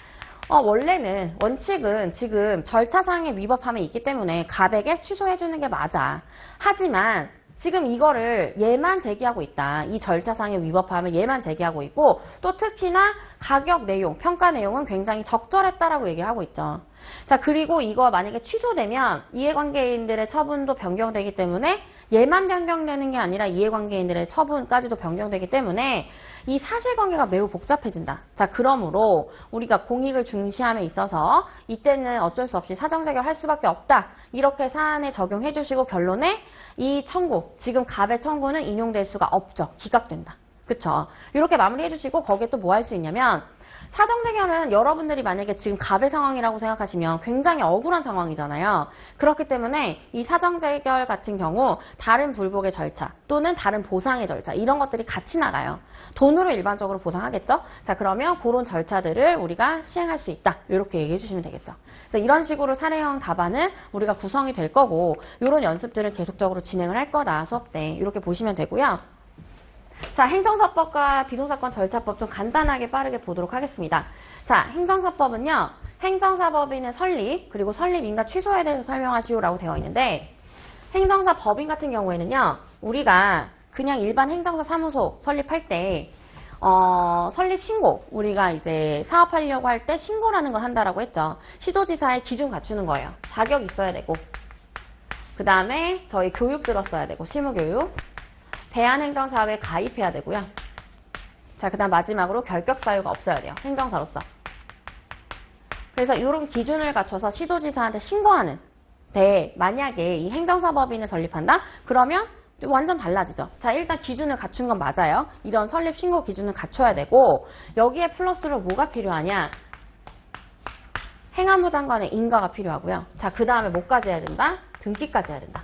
원칙은 지금 절차상의 위법함이 있기 때문에 가백에 취소해 주는 게 맞아. 하지만 지금 이거를 얘만 제기하고 있다. 이 절차상의 위법함을 얘만 제기하고 있고 또 특히나 가격 내용, 평가 내용은 굉장히 적절했다라고 얘기하고 있죠. 자, 그리고 이거 만약에 취소되면 이해관계인들의 처분도 변경되기 때문에 얘만 변경되는 게 아니라 이해관계인들의 처분까지도 변경되기 때문에 이 사실관계가 매우 복잡해진다. 자, 그러므로 우리가 공익을 중시함에 있어서 이때는 어쩔 수 없이 사정재결 할 수밖에 없다. 이렇게 사안에 적용해 주시고 결론에 이 청구, 지금 갑의 청구는 인용될 수가 없죠. 기각된다. 그쵸? 이렇게 마무리해 주시고 거기에 또 뭐 할 수 있냐면 사정재결은 여러분들이 만약에 지금 갑의 상황이라고 생각하시면 굉장히 억울한 상황이잖아요. 그렇기 때문에 이 사정재결 같은 경우 다른 불복의 절차 또는 다른 보상의 절차 이런 것들이 같이 나가요. 돈으로 일반적으로 보상하겠죠? 자, 그러면 그런 절차들을 우리가 시행할 수 있다. 이렇게 얘기해 주시면 되겠죠. 그래서 이런 식으로 사례형 답안은 우리가 구성이 될 거고 이런 연습들을 계속적으로 진행을 할 거다. 수업 때. 이렇게 보시면 되고요. 자, 행정사법과 비송사건 절차법 좀 간단하게 빠르게 보도록 하겠습니다. 자, 행정사법은요. 행정사법인의 설립, 그리고 설립인가 취소에 대해서 설명하시오라고 되어 있는데 행정사 법인 같은 경우에는요. 우리가 그냥 일반 행정사 사무소 설립할 때 설립 신고, 우리가 이제 사업하려고 할 때 신고라는 걸 한다라고 했죠. 시도지사의 기준 갖추는 거예요. 자격 있어야 되고 그 다음에 저희 교육 들었어야 되고 실무교육 대한행정사업에 가입해야 되고요. 자, 그 다음 마지막으로 결격 사유가 없어야 돼요. 행정사로서. 그래서 이런 기준을 갖춰서 시도지사한테 신고하는 데 만약에 이 행정사법인을 설립한다? 그러면 완전 달라지죠. 자, 일단 기준을 갖춘 건 맞아요. 이런 설립 신고 기준을 갖춰야 되고 여기에 플러스로 뭐가 필요하냐? 행안부 장관의 인가가 필요하고요. 자, 그 다음에 뭐까지 해야 된다? 등기까지 해야 된다.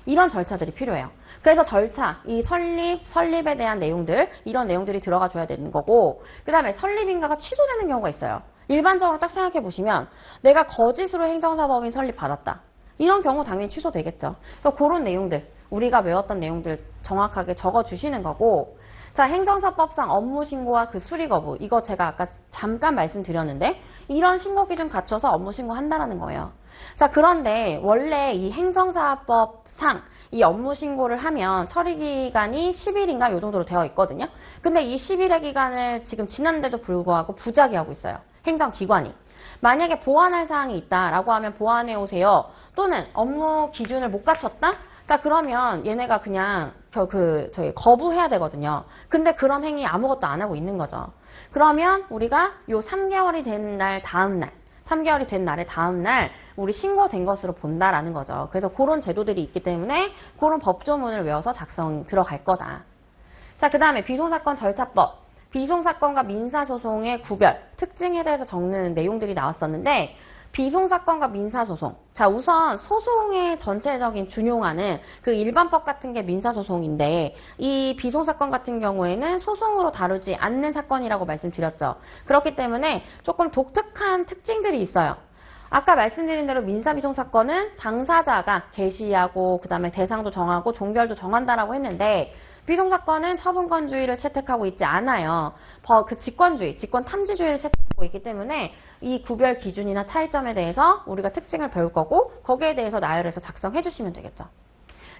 이런 절차들이 필요해요. 그래서 절차, 이 설립에 대한 내용들, 이런 내용들이 들어가 줘야 되는 거고, 그 다음에 설립인가가 취소되는 경우가 있어요. 일반적으로 딱 생각해 보시면, 내가 거짓으로 행정사법인 설립받았다. 이런 경우 당연히 취소되겠죠. 그래서 그런 내용들, 우리가 외웠던 내용들 정확하게 적어 주시는 거고, 자, 행정사법상 업무신고와 그 수리거부, 이거 제가 아까 잠깐 말씀드렸는데, 이런 신고 기준 갖춰서 업무 신고한다라는 거예요. 자, 그런데 원래 이 행정사법상 이 업무 신고를 하면 처리 기간이 10일인가 요 정도로 되어 있거든요. 근데 이 10일의 기간을 지금 지났는데도 불구하고 부작위하고 있어요. 행정기관이. 만약에 보완할 사항이 있다라고 하면 보완해 오세요. 또는 업무 기준을 못 갖췄다? 자, 그러면 얘네가 그냥 저희 거부해야 되거든요. 근데 그런 행위 아무것도 안 하고 있는 거죠. 그러면 우리가 요 3개월이 된 날 다음 날 3개월이 된 날의 다음 날 우리 신고된 것으로 본다라는 거죠. 그래서 그런 제도들이 있기 때문에 그런 법조문을 외워서 작성 들어갈 거다. 자, 그 다음에 비송사건 절차법. 비송사건과 민사소송의 구별, 특징에 대해서 적는 내용들이 나왔었는데 비송사건과 민사소송. 자, 우선 소송의 전체적인 준용하는 그 일반법 같은 게 민사소송인데 이 비송사건 같은 경우에는 소송으로 다루지 않는 사건이라고 말씀드렸죠. 그렇기 때문에 조금 독특한 특징들이 있어요. 아까 말씀드린 대로 민사비송사건은 당사자가 개시하고 그 다음에 대상도 정하고 종결도 정한다라고 했는데 비송사건은 처분권주의를 채택하고 있지 않아요. 그 직권주의, 직권탐지주의를 채택하고 있기 때문에 이 구별 기준이나 차이점에 대해서 우리가 특징을 배울 거고 거기에 대해서 나열해서 작성해 주시면 되겠죠.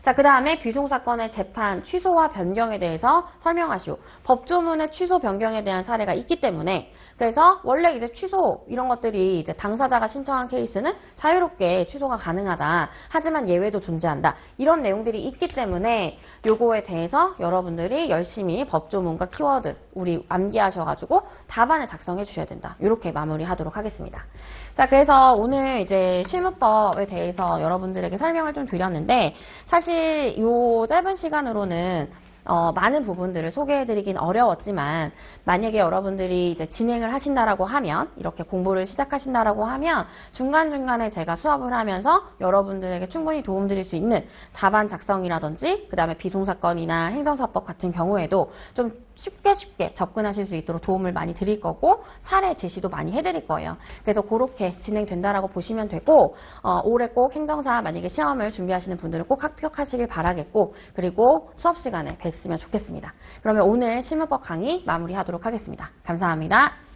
자, 그 다음에 비송사건의 재판 취소와 변경에 대해서 설명하시오. 법조문의 취소 변경에 대한 사례가 있기 때문에 그래서 원래 이제 취소 이런 것들이 이제 당사자가 신청한 케이스는 자유롭게 취소가 가능하다. 하지만 예외도 존재한다. 이런 내용들이 있기 때문에 요거에 대해서 여러분들이 열심히 법조문과 키워드 우리 암기하셔가지고 답안을 작성해 주셔야 된다. 이렇게 마무리하도록 하겠습니다. 자, 그래서 오늘 이제 실무법에 대해서 여러분들에게 설명을 좀 드렸는데 사실 요 짧은 시간으로는 많은 부분들을 소개해드리긴 어려웠지만 만약에 여러분들이 이제 진행을 하신다라고 하면 이렇게 공부를 시작하신다라고 하면 중간중간에 제가 수업을 하면서 여러분들에게 충분히 도움드릴 수 있는 답안 작성이라든지 그 다음에 비송사건이나 행정사법 같은 경우에도 좀 쉽게 접근하실 수 있도록 도움을 많이 드릴 거고 사례 제시도 많이 해드릴 거예요. 그래서 그렇게 진행된다라고 보시면 되고 올해 꼭 행정사 만약에 시험을 준비하시는 분들은 꼭 합격하시길 바라겠고 그리고 수업 시간에 뵀으면 좋겠습니다. 그러면 오늘 실무법 강의 마무리하도록 하겠습니다. 감사합니다.